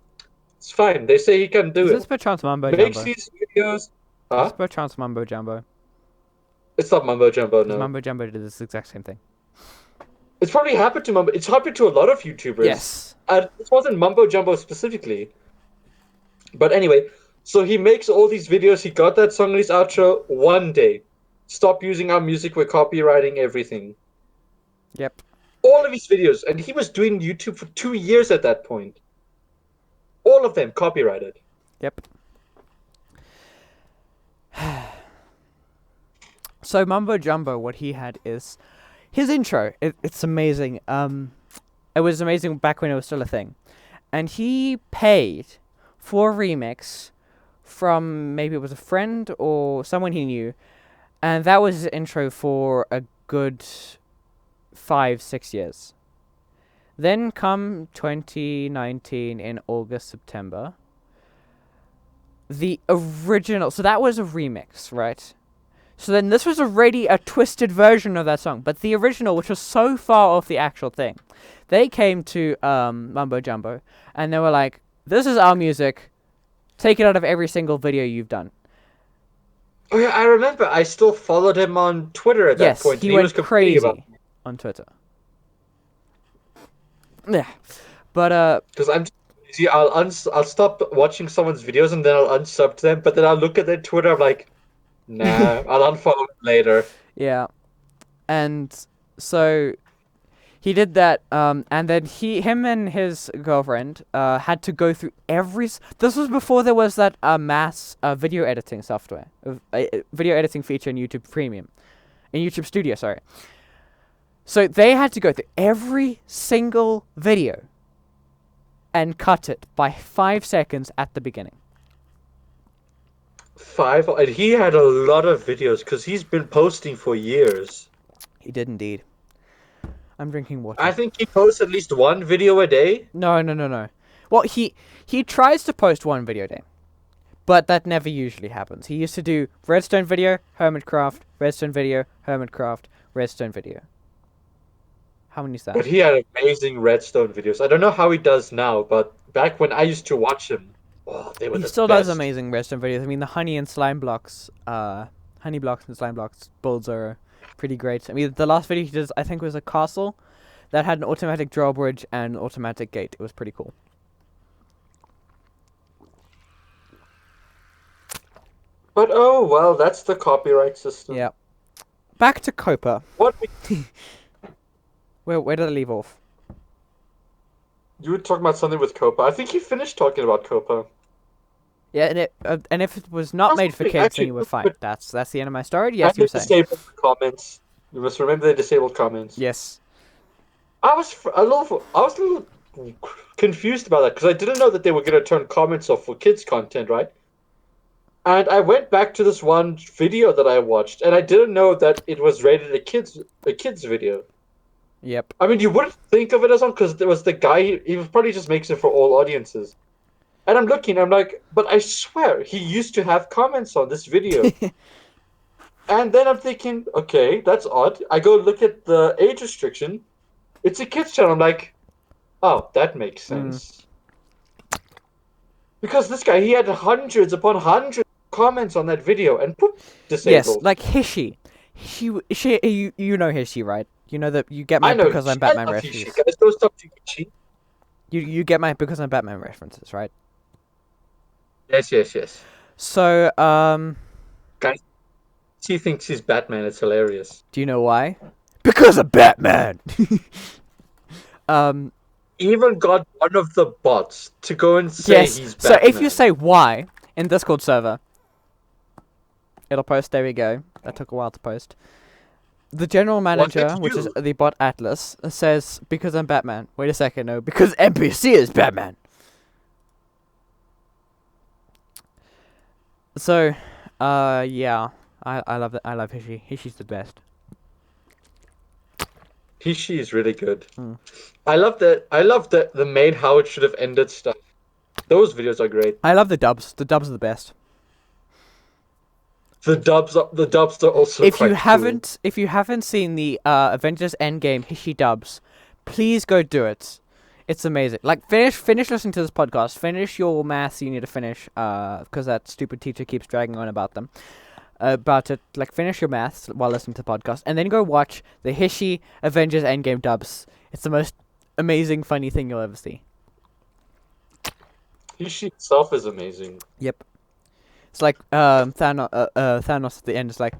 It's fine. They say he can do Is it. this perchance Mumbo Makes Jumbo? these videos. Is Huh? this perchance Mumbo Jumbo? It's not Mumbo Jumbo, Because no. Mumbo Jumbo did this exact same thing. It's probably happened to Mumbo. It's happened to a lot of YouTubers. Yes. It wasn't Mumbo Jumbo specifically. But anyway, so he makes all these videos. He got that song in his outro one day. Stop using our music. We're copywriting everything. Yep. All of his videos. And he was doing YouTube for 2 years at that point. All of them copyrighted. Yep. So Mumbo Jumbo, what he had is his intro. It's amazing. It was amazing back when it was still a thing, and he paid for a remix from maybe it was a friend or someone he knew, and that was his intro for a good 5-6 years. Then come 2019 in August, September. The original, so that was a remix, right? So then this was already a twisted version of that song, but the original, which was so far off the actual thing, they came to Mumbo Jumbo, and they were like, "This is our music, take it out of every single video you've done." Oh yeah, I remember. I still followed him on Twitter at that point. He and went was complaining crazy about on Twitter. Yeah, but because I'm see, I'll stop watching someone's videos and then I'll unsub to them. But then I'll look at their Twitter. I'm like, nah, I'll unfollow them later. yeah, and so he did that, and then him and his girlfriend had to go through this was before there was that mass video editing software, video editing feature in YouTube Premium, in YouTube Studio, sorry. So they had to go through every single video and cut it by 5 seconds at the beginning. And he had a lot of videos because he's been posting for years. He did indeed. I'm drinking water. I think he posts at least one video a day. No. Well, he tries to post one video a day, but that never usually happens. He used to do redstone video, hermitcraft, redstone video, hermitcraft, redstone video. How many is that? But he had amazing redstone videos. I don't know how he does now, but back when I used to watch him, oh, they were He the still best. does amazing redstone videos. I mean, the honey and slime blocks, honey blocks and slime blocks builds are pretty great. I mean, the last video he did, I think, was a castle that had an automatic drawbridge and an automatic gate. It was pretty cool. But oh well, that's the copyright system. Yeah. Back to Copa. What? Where did I leave off? You were talking about something with Copa. I think you finished talking about Copa. Yeah, and if it was not made for kids, then you were fine. That's the end of my story. Yes, you were saying. Disabled the comments. You must remember the disabled comments. Yes. I was a little confused about that because I didn't know that they were going to turn comments off for kids content, right? And I went back to this one video that I watched, and I didn't know that it was rated a kids video. Yep. I mean, you wouldn't think of it as one because there was the guy. He probably just makes it for all audiences. And I'm looking, I'm like, but I swear he used to have comments on this video. And then I'm thinking, okay, that's odd. I go look at the age restriction. It's a kids channel. I'm like, oh, that makes sense. Because this guy, he had hundreds upon hundreds of comments on that video and put disabled. Yes, like Hishi. You know Hishi, right? You know that you get my because I'm Batman references. Guys, don't stop to Hishi. You get my because I'm Batman references, right? Yes. So, Guys, she thinks he's Batman. It's hilarious. do you know why? Because I'm Batman. Even got one of the bots to go and say Yes. he's So Batman. if you say why in Discord server, it'll post. There we go. That took a while to post. The general manager, did which is you? the bot Atlas, says because I'm Batman. Wait a second, no, because NPC is Batman. So, yeah, I love that. I love Hishi. Hishi's the best. Hishi is really good. Mm. I love the main how it should have ended stuff. Those videos are great. I love the dubs. The dubs are the best. The dubs are also If quite you cool. haven't seen the Avengers Endgame Hishi dubs, please go do it. It's amazing. Like finish listening to this podcast. Finish your maths you need to finish. Because that stupid teacher keeps dragging on about them. About it. Like finish your maths while listening to the podcast, and then go watch the Hishi Avengers Endgame dubs. It's the most amazing, funny thing you'll ever see. Hishi itself is amazing. Yep. It's like Thanos at the end is like,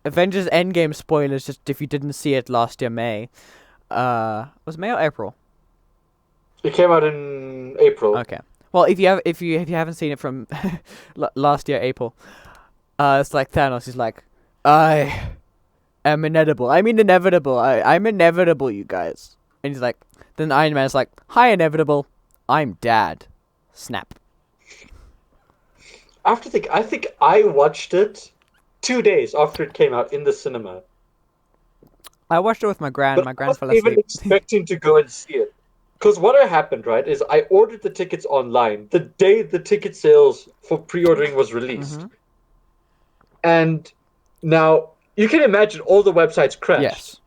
Avengers Endgame spoilers. Just if you didn't see it last year, May. Was it May or April? It came out in April. Okay. Well, if you haven't seen it from last year April, it's like Thanos is like, I am inedible. I mean inevitable. I'm inevitable, you guys. And he's like, then Iron Man is like, hi inevitable. I'm Dad. Snap. I think I watched it 2 days after it came out in the cinema. I watched it with my gran. But My I gran fell wasn't even asleep. expecting to go and see it. Because what had happened, right, is I ordered the tickets online the day the ticket sales for pre-ordering was released. Mhm. And now, you can imagine all the websites crashed. Yes.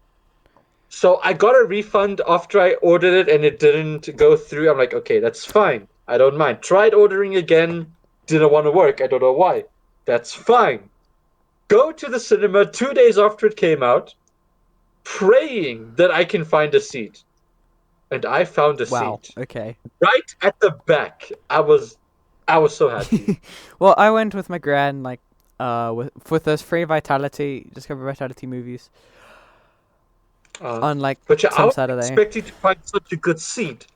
So I got a refund after I ordered it and it didn't go through. I'm like, okay, that's fine. I don't mind. Tried ordering again. Didn't want to work. I don't know why. That's fine. Go to the cinema 2 days after it came out, praying that I can find a seat. And I found a Wow. seat. Okay. Right at the back. I was so happy. Well, I went with my gran, like, with those free Discover Vitality movies on like But yeah, I some was Saturday. expecting to find such a good seat.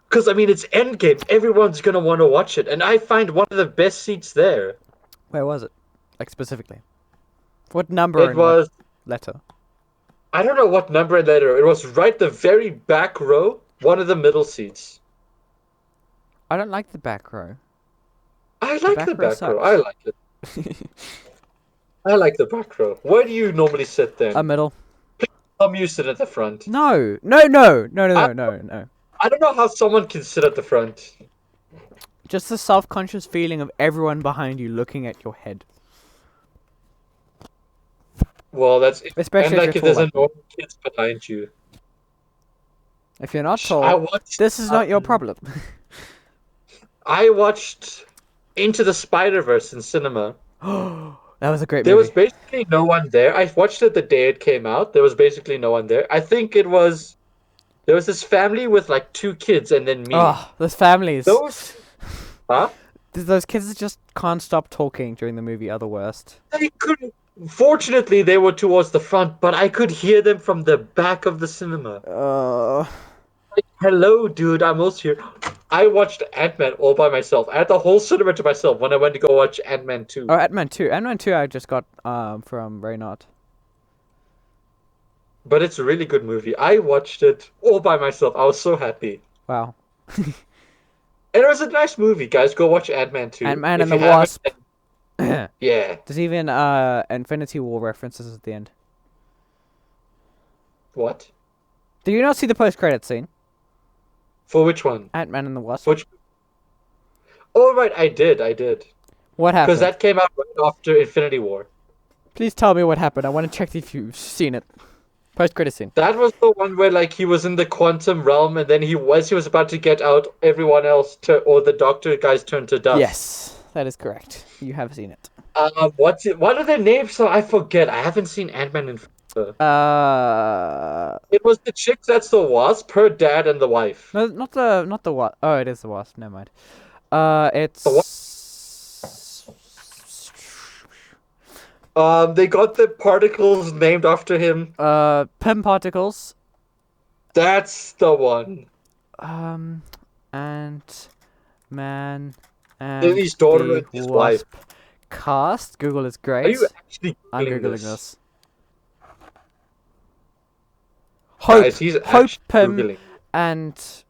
Because, I mean, it's Endgame. Everyone's going to want to watch it. And I find one of the best seats there. Where was it? Like specifically, what number? It and what was, letter. I don't know what number and letter. It was right the very back row, one of the middle seats. I don't like the back row. I like the back row back row. I sucks. like it. I like the back row. Where do you normally sit then? A middle. Some you sit at the front. No, no, no, no, no, I, no, no, no. I don't know how someone can sit at the front. Just the self-conscious feeling of everyone behind you looking at your head. Well, that's Especially and if like you're if tall there's like a me. normal kids behind you. If you're not I tall, watched. this is not your problem. I watched Into the Spider-Verse in cinema. That was a great There was movie. basically no one there. I watched it the day it came out. There was basically no one there. I think it was there was this family with like two kids and then me. Oh, those families. Those, huh? Those kids that just can't stop talking during the movie are the worst. They couldn't. Fortunately, they were towards the front, but I could hear them from the back of the cinema. Uh, Like, hello, dude, I'm also here. I watched Ant-Man all by myself. I had the whole cinema to myself when I went to go watch Ant-Man 2. oh, Ant-Man 2. Ant-Man 2 I just got from Reynard. But it's a really good movie. I watched it all by myself. I was so happy. Wow. And it was a nice movie, guys. Go watch Ant-Man 2. Ant-Man If and the you haven't, Wasp. There's yeah. even Infinity War references at the end. What? Do you not see the post-credit scene? For which one? Ant-Man and the Wasp. Which? Oh, right, I did. What Because happened? that came out right after Infinity War. Please tell me what happened. I want to check if you've seen it. Post-credit scene. That was the one where like he was in the quantum realm, and then he was about to get out, everyone else or the Doctor guys turned to dust. Yes, that is correct. You have seen it. What's it? What are their names? So I forget. I haven't seen Ant-Man in. Uh, It was the chick that's the Wasp, her dad, and the wife. no, not the Wasp. Oh, it is the Wasp. Never mind. The what? It's They got the particles named after him. Pym particles. That's the one. And man and Lily's daughter the and his wife. Wasp cast. Google is Are great. you actually I'm Googling googling this? this. Hope, Guys, he's Hope, actually Pym, Googling. and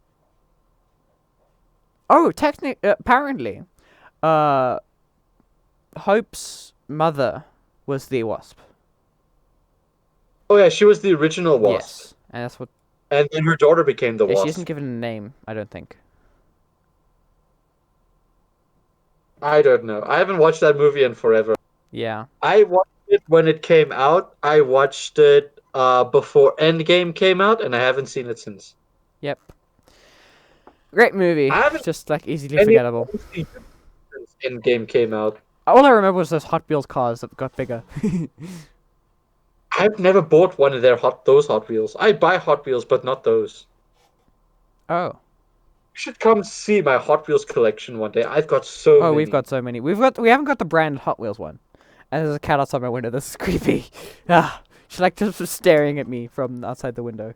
apparently, Hope's mother was the Wasp. Oh yeah, she was the original Wasp. Yes, and that's what. And then her daughter became the Yeah, she Wasp. isn't given a name. I don't think. I don't know. I haven't watched that movie in forever. Yeah. I watched it when it came out. I watched it before Endgame came out, and I haven't seen it since. Yep. Great movie. I haven't Just like easily any forgettable. seen it since Endgame came out. All I remember was those Hot Wheels cars that got bigger. I've never bought one of those Hot Wheels. I buy Hot Wheels, but not those. Oh. You should come see my Hot Wheels collection one day. I've got so Oh, many. we've got so many. We haven't got the brand Hot Wheels one. And there's a cat outside my window. This is creepy. Ah, she's like just staring at me from outside the window.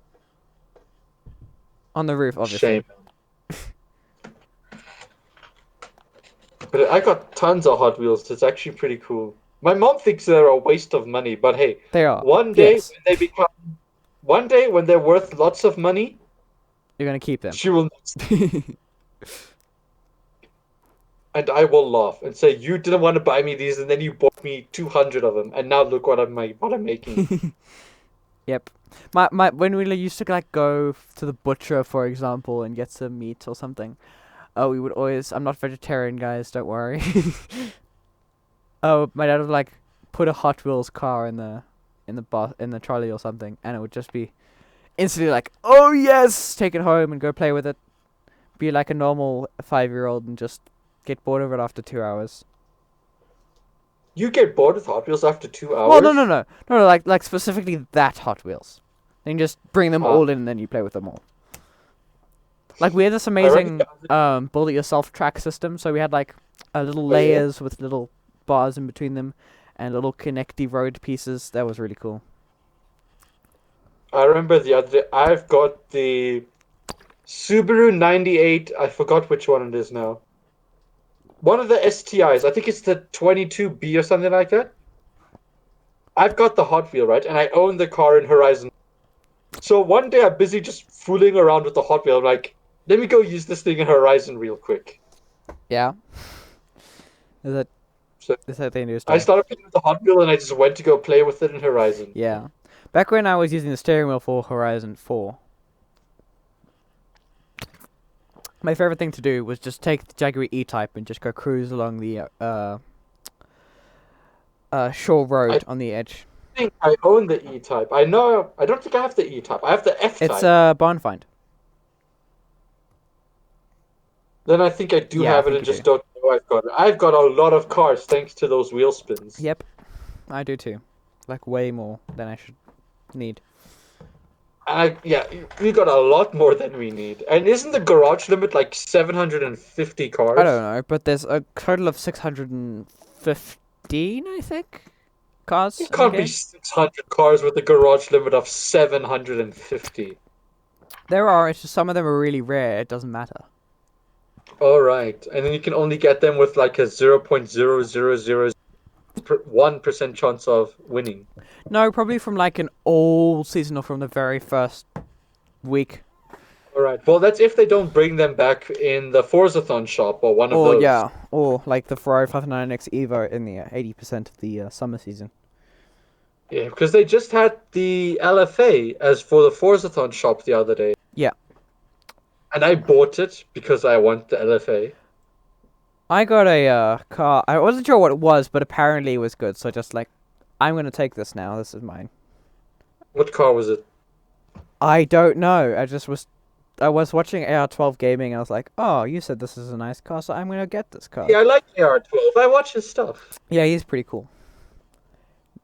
On the roof, obviously. Shame. But I got tons of Hot Wheels. It's actually pretty cool. My mom thinks they're a waste of money, but hey, They are. one day Yes. when they're worth lots of money, You're gonna keep them. she will, and I will laugh and say, "You didn't want to buy me these, and then you bought me 200 of them, and now look what I'm making." Yep. My when we used to like go to the butcher, for example, and get some meat or something. Oh, we would always. I'm not vegetarian, guys. Don't worry. Oh, my dad would like put a Hot Wheels car in the trolley or something, and it would just be instantly like, oh yes, take it home and go play with it. Be like a normal 5-year-old and just get bored of it after 2 hours. You get bored with Hot Wheels after 2 hours? Well, no, like specifically that Hot Wheels. Then you just bring them all in and then you play with them all. Like we had this amazing build it yourself track system, so we had like little layers with little bars in between them and little connecty road pieces. That was really cool. I remember the other day, I've got the Subaru 98, I forgot which one it is now. One of the STIs, I think it's the 22B or something like that. I've got the Hot Wheel, right? And I own the car in Horizon. So one day I'm busy just fooling around with the Hot Wheel. I'm like, Let me go use this thing in Horizon real quick. Yeah. Is that So is that the new I story? started playing with the Hot Wheel and I just went to go play with it in Horizon. Yeah. Back when I was using the steering wheel for Horizon 4, my favorite thing to do was just take the Jaguar E-Type and just go cruise along the shore I road on the edge. think I own the E-Type. I know. I don't think I have the E-Type. I have the F-Type. It's a barn find. Then I think I do Yeah, I have it think and you just do. don't know I've got it. I've got a lot of cars thanks to those wheel spins. Yep, I do too. Like way more than I should need. Yeah, we got a lot more than we need. And isn't the garage limit like 750 I don't cars? know, but there's a total of 615, I think, cars It in the can't be game. 600 cars with a garage limit of 750. There are, it's just some of them are really rare, it doesn't matter. All right. And then you can only get them with like a 0.0001% chance of winning. No, probably from like an old season or from the very first week. All right. Well, that's if they don't bring them back in the Forzathon shop or one of Or, those. yeah, or like the Ferrari 509X Evo in the 80% of the summer season. Yeah, because they just had the LFA as for the Forzathon shop the other day. Yeah. And I bought it because I want the LFA. I got a car. I wasn't sure what it was, but apparently it was good. So just like, I'm gonna take this now. This is mine. What car was it? I don't know. I was watching AR12 gaming. And I was like, oh, you said this is a nice car, so I'm gonna get this car. Yeah, I like AR12. I watch his stuff. Yeah, he's pretty cool.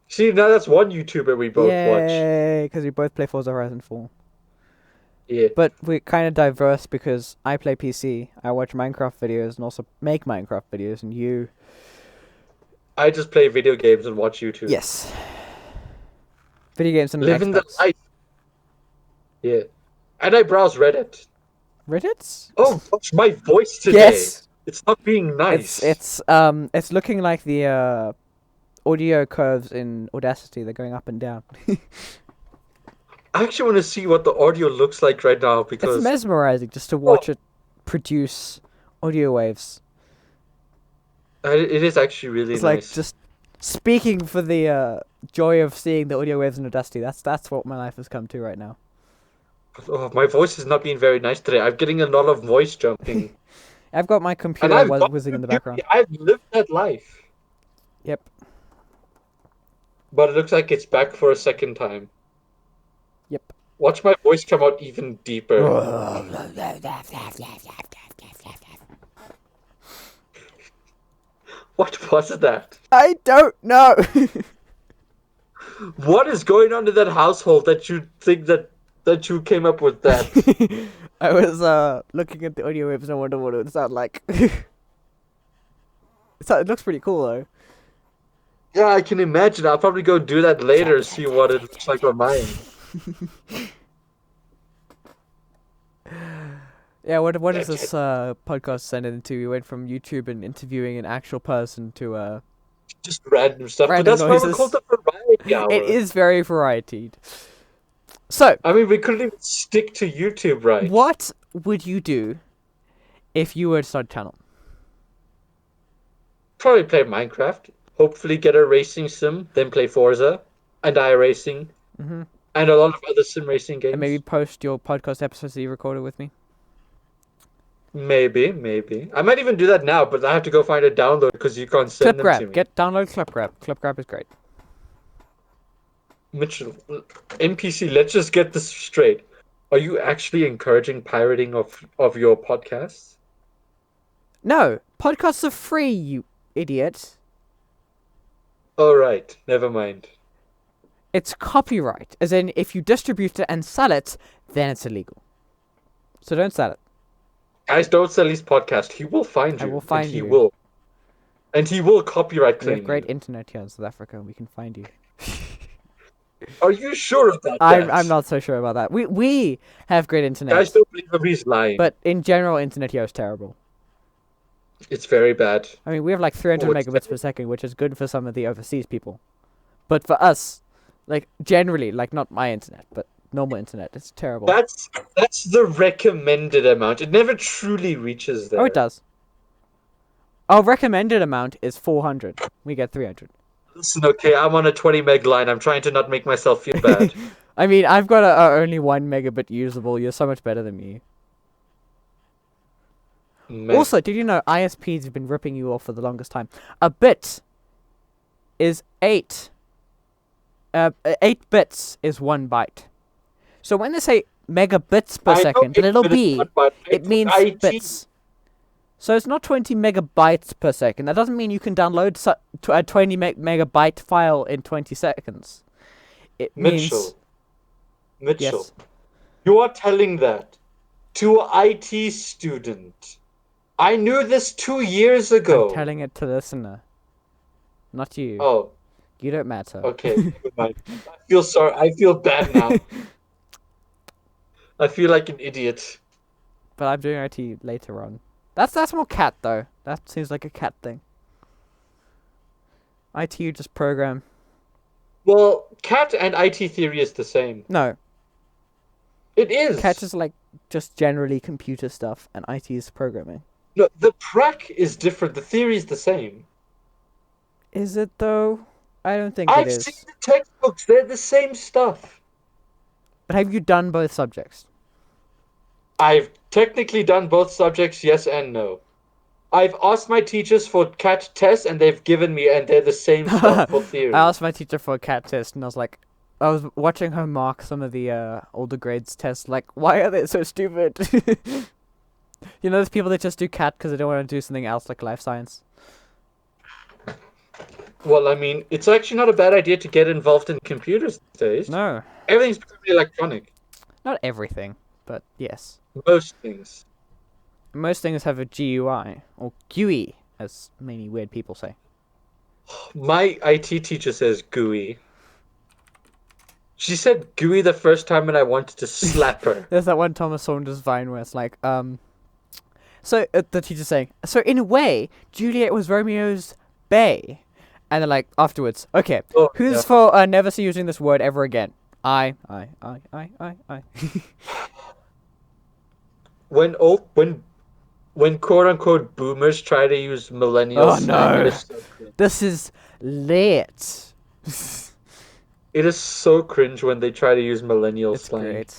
See, now that's one YouTuber we both watch. Yay! Because we both play Forza Horizon 4. Yeah. But we're kind of diverse because I play PC. I watch Minecraft videos and also make Minecraft videos, and you. I just play video games and watch YouTube. Yes. Video games and Living the Xbox. life. Yeah. And I browse Reddit. Reddit? Oh gosh, my voice today. Yes. It's not being nice. It's looking like the audio curves in Audacity. They're going up and down. I actually want to see what the audio looks like right now because It's mesmerizing just to watch it produce audio waves. it is actually really It's nice. like just speaking for the joy of seeing the audio waves in Audacity. That's what my life has come to right now. Oh, my voice has not been very nice today. I'm getting a lot of voice jumping. I've got my And computer I've got whizzing in the beauty. background. I've lived that life. Yep. But it looks like it's back for a second time. Yep. Watch my voice come out even deeper. What was that? I don't know. What is going on in that household that you think that you came up with that? I was looking at the audio waves and I wondered what it would sound like. It looks pretty cool though. Yeah, I can imagine. I'll probably go do that later, see what it looks like on mine. Yeah, what does this podcast send into? We went from YouTube and interviewing an actual person to Just random stuff. Random But that's why noises. we called it variety hour. It is very varietied. So, I mean, we couldn't even stick to YouTube, right? what would you do if you were to start a channel? Probably play Minecraft. Hopefully get a racing sim, then play Forza and iRacing, Mm-hmm. and a lot of other sim racing games. And maybe post your podcast episodes that you recorded with me. Maybe. I might even do that now, but I have to go find a download because you can't send them to Clipgrab. me. Download Clipgrab. Clipgrab is great. Mitchell, NPC, let's just get this straight. Are you actually encouraging pirating of your podcasts? No, podcasts are free, you idiot. All right, never mind. It's copyright, as in if you distribute it and sell it, then it's illegal. So don't sell it. Guys, don't sell his podcast. He will find you. I will find and you. He will. And he will copyright We claim have great you. internet here in South Africa. We can find you. Are you sure about that? I'm not so sure about that. We have great internet. Guys, don't believe him. He's lying. But in general, internet here is terrible. It's very bad. I mean, we have like 300 Oh, it's megabits per second, which is good for some of the overseas people. But for us, like generally, like not my internet, but normal internet. It's terrible. That's the recommended amount. It never truly reaches there. Oh, it does. Our recommended amount is 400. We get 300. Listen, okay, I'm on a 20 meg line. I'm trying to not make myself feel bad. I mean, I've got a only 1 megabit usable. You're so much better than me. Man. Also, did you know ISPs have been ripping you off for the longest time? A bit is 8. 8 bits is 1 byte. So when they say megabits per second, little b, it means bits. So it's not 20 megabytes per second. That doesn't mean you can download a 20 megabyte file in 20 seconds. It means... Mitchell, Yes. you are telling that to an IT student. I knew this 2 years ago. I'm telling it to the listener, not you. Oh, You don't matter. okay. Never mind. I feel sorry. I feel bad now. I feel like an idiot. But I'm doing IT later on. That's more cat though. That seems like a cat thing. IT you just program. Well, CAT and IT theory is the same. No, It is. cat is like just generally computer stuff, and IT is programming. No, the prac is different. The theory is the same. Is it though? I don't think I've it is. seen the textbooks. They're the same stuff. But have you done both subjects? I've technically done both subjects, yes and no. I've asked my teachers for CAT tests, and they've given me, and they're the same stuff for theory. I asked my teacher for a cat test, and I was watching her mark some of the older grades tests. Like, why are they so stupid? You know, there's people that just do cat because they don't want to do something else like life science. Well, I mean, it's actually not a bad idea to get involved in computers these days. No, Everything's becoming electronic. not everything, but yes. Most things. Most things have a GUI, or GUI, as many weird people say. My IT teacher says GUI. She said GUI the first time, and I wanted to slap her. There's that one Thomas Saunders Vine where it's like, so the teacher's saying, so in a way, Juliet was Romeo's bae. And then like, afterwards, okay, Oh, who's yeah. for never using this word ever again? I. When quote unquote boomers try to use millennial Oh, slang, no. it is so cringe. This is lit. It is so cringe when they try to use millennial It's slang. great.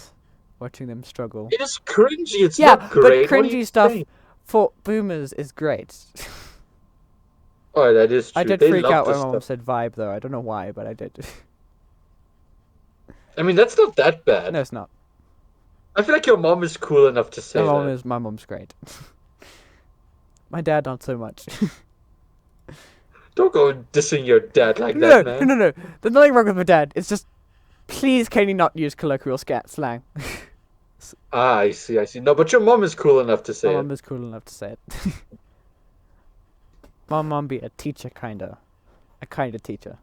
Watching them struggle. It is cringy. It's Yeah, not great. but What are cringy you stuff saying? for boomers is great. Oh, that is true. I did They freak love out this when my mom stuff. said vibe though. I don't know why, but I did. I mean, that's not that bad. No, it's not. I feel like your mom is cool enough to say that. My mom's great. My dad not so much. Don't go dissing your dad like No, that, man. no. There's nothing wrong with my dad. It's just, please can you not use colloquial slang? Ah, I see. No, but your mom is cool enough to say My it. mom is cool enough to say it. My mom be a teacher kinda. A kinda teacher.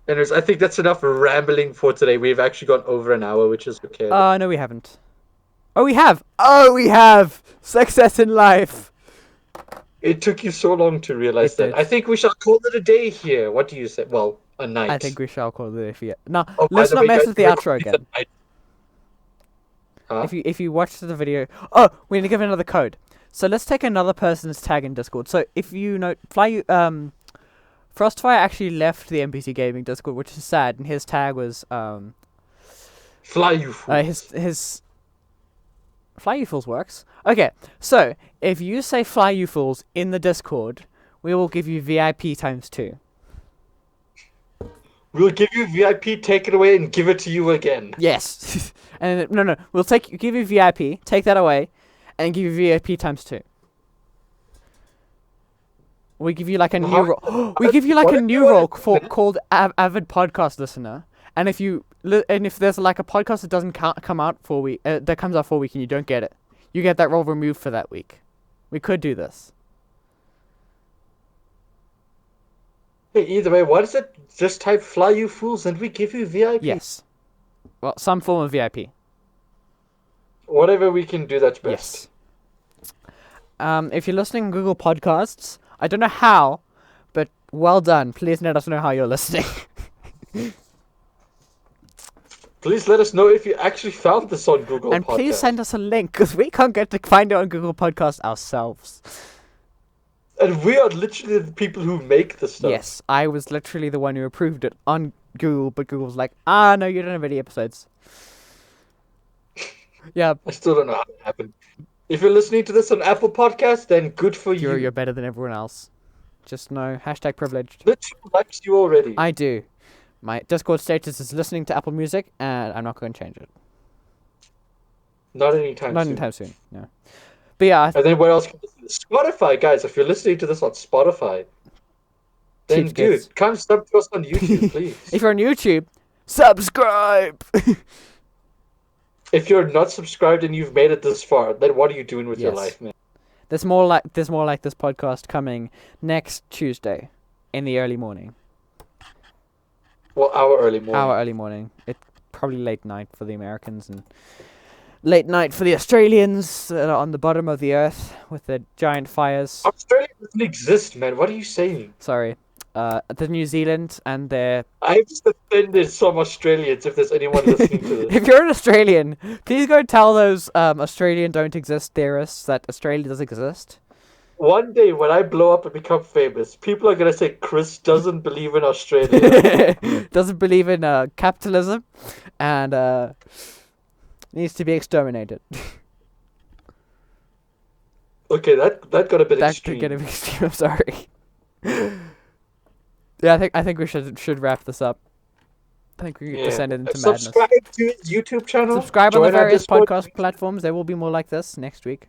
Anyways, I think that's enough rambling for today. We've actually gone over an hour, which is okay. No we haven't. Oh we have! Oh we have! Success in life! It took you so long to realize It that. did. I think we shall call it a day here. What do you say? Well, a night. I think we shall call it a Now, Oh, by let's the not way, mess guys, with the we're outro calling it again. a night. Huh? If you watch the video, oh, we need to give another code. So let's take another person's tag in Discord. So if you know, Frostfire actually left the NPC Gaming Discord, which is sad, and his tag was Fly, you fool. his Fly You Fools works. Okay, so if you say Fly You Fools in the Discord, we will give you VIP times 2. We'll give you VIP, take it away, and give it to you again. Yes. And no, we'll give you VIP, take that away, and give you VIP times 2. We give you like a new role. We give you like a new role called Avid Podcast Listener. And if there's like a podcast that doesn't come out for a week, that comes out for a week and you don't get it, you get that role removed for that week. We could do this. Hey, either way, what is it? Just type Fly, you fools, and we give you VIP. Yes. Well, some form of VIP. Whatever we can do, that's best. Yes. If you're listening on Google Podcasts, I don't know how, but well done. Please let us know how you're listening. Please let us know if you actually found this on Google And Podcast. please send us a link, because we can't get to find it on Google Podcast ourselves. And we are literally the people who make the stuff. Yes, I was literally the one who approved it on Google, but Google's like, no, you don't have any episodes. Yeah, I still don't know how it happened. If you're listening to this on Apple Podcasts, then good for you. you're better than everyone else. Just know, #privileged. Literally likes you already. I do. My Discord status is listening to Apple Music, and I'm not going to change it. Not anytime Not soon. anytime soon, no. But yeah, And then where else can you listen? Spotify, guys. If you're listening to this on Spotify, then Cheapskates. dude, come sub to us on YouTube, please. If you're on YouTube, subscribe! If you're not subscribed and you've made it this far, then what are you doing with your Yes. life, man? There's more like this podcast coming next Tuesday in the early morning. Well, our early morning. Our early morning. It's probably late night for the Americans and late night for the Australians that are on the bottom of the earth with their giant fires. Australia doesn't exist, man. What are you saying? Sorry. The New Zealand and their... I've just offended some Australians if there's anyone listening to this. If you're an Australian, please go tell those Australian don't exist theorists that Australia does exist. One day when I blow up and become famous, people are going to say Chris doesn't believe in Australia. Doesn't believe in capitalism and needs to be exterminated. Okay, that got a bit That extreme. could get a bit extreme. I'm sorry. Yeah, I think we should wrap this up. I think we Yeah. descended into madness. Subscribe to his YouTube channel. Subscribe on the join our various Discord. podcast platforms. There will be more like this next week.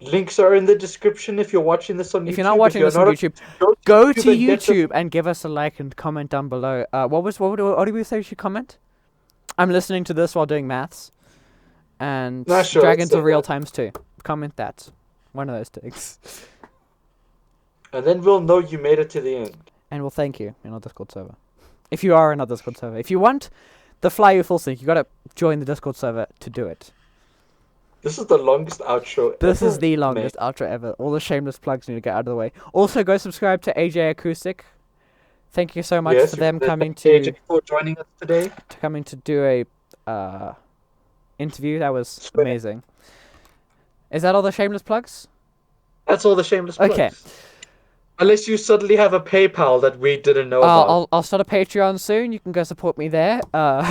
Links are in the description if you're watching this on YouTube. If you're not watching this on not YouTube, go go to and get the- YouTube and give us a like and comment down below. What do we say we should comment? I'm listening to this while doing maths. And Nah, sure, Dragons let's of say Real that. Times too. Comment that. One of those things. And then we'll know you made it to the end. And we'll thank you in our Discord server. If you are in our Discord server. If you want the Fly You Full Sync, you gotta join the Discord server to do it. This is the longest outro This ever is the longest outro ever. All the shameless plugs need to get out of the way. Also, go subscribe to AJ Acoustic. Thank you so much Yes, for them thank coming AJ to for joining us today. do a interview. That was Swear. amazing. Is that all the shameless plugs? That's all the shameless plugs. Okay. Unless you suddenly have a PayPal that we didn't know about. I'll start a Patreon soon. You can go support me there. Well,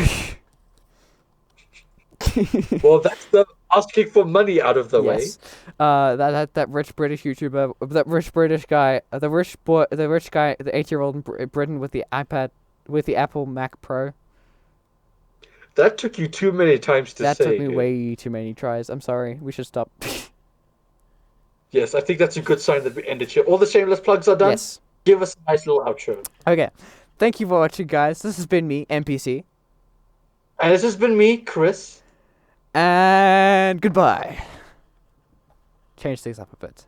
that's the asking for money out of the way. Yes. That rich British YouTuber, that rich British guy, the rich guy, the 8-year-old in Britain with the iPad, with the Apple Mac Pro. That took you too many times to That say. took me dude. way too many tries. I'm sorry. We should stop. Yes, I think that's a good sign that we ended here. All the shameless plugs are done. Yes. Give us a nice little outro. Okay. Thank you for watching, guys. This has been me, NPC. And this has been me, Chris. And goodbye. Change things up a bit.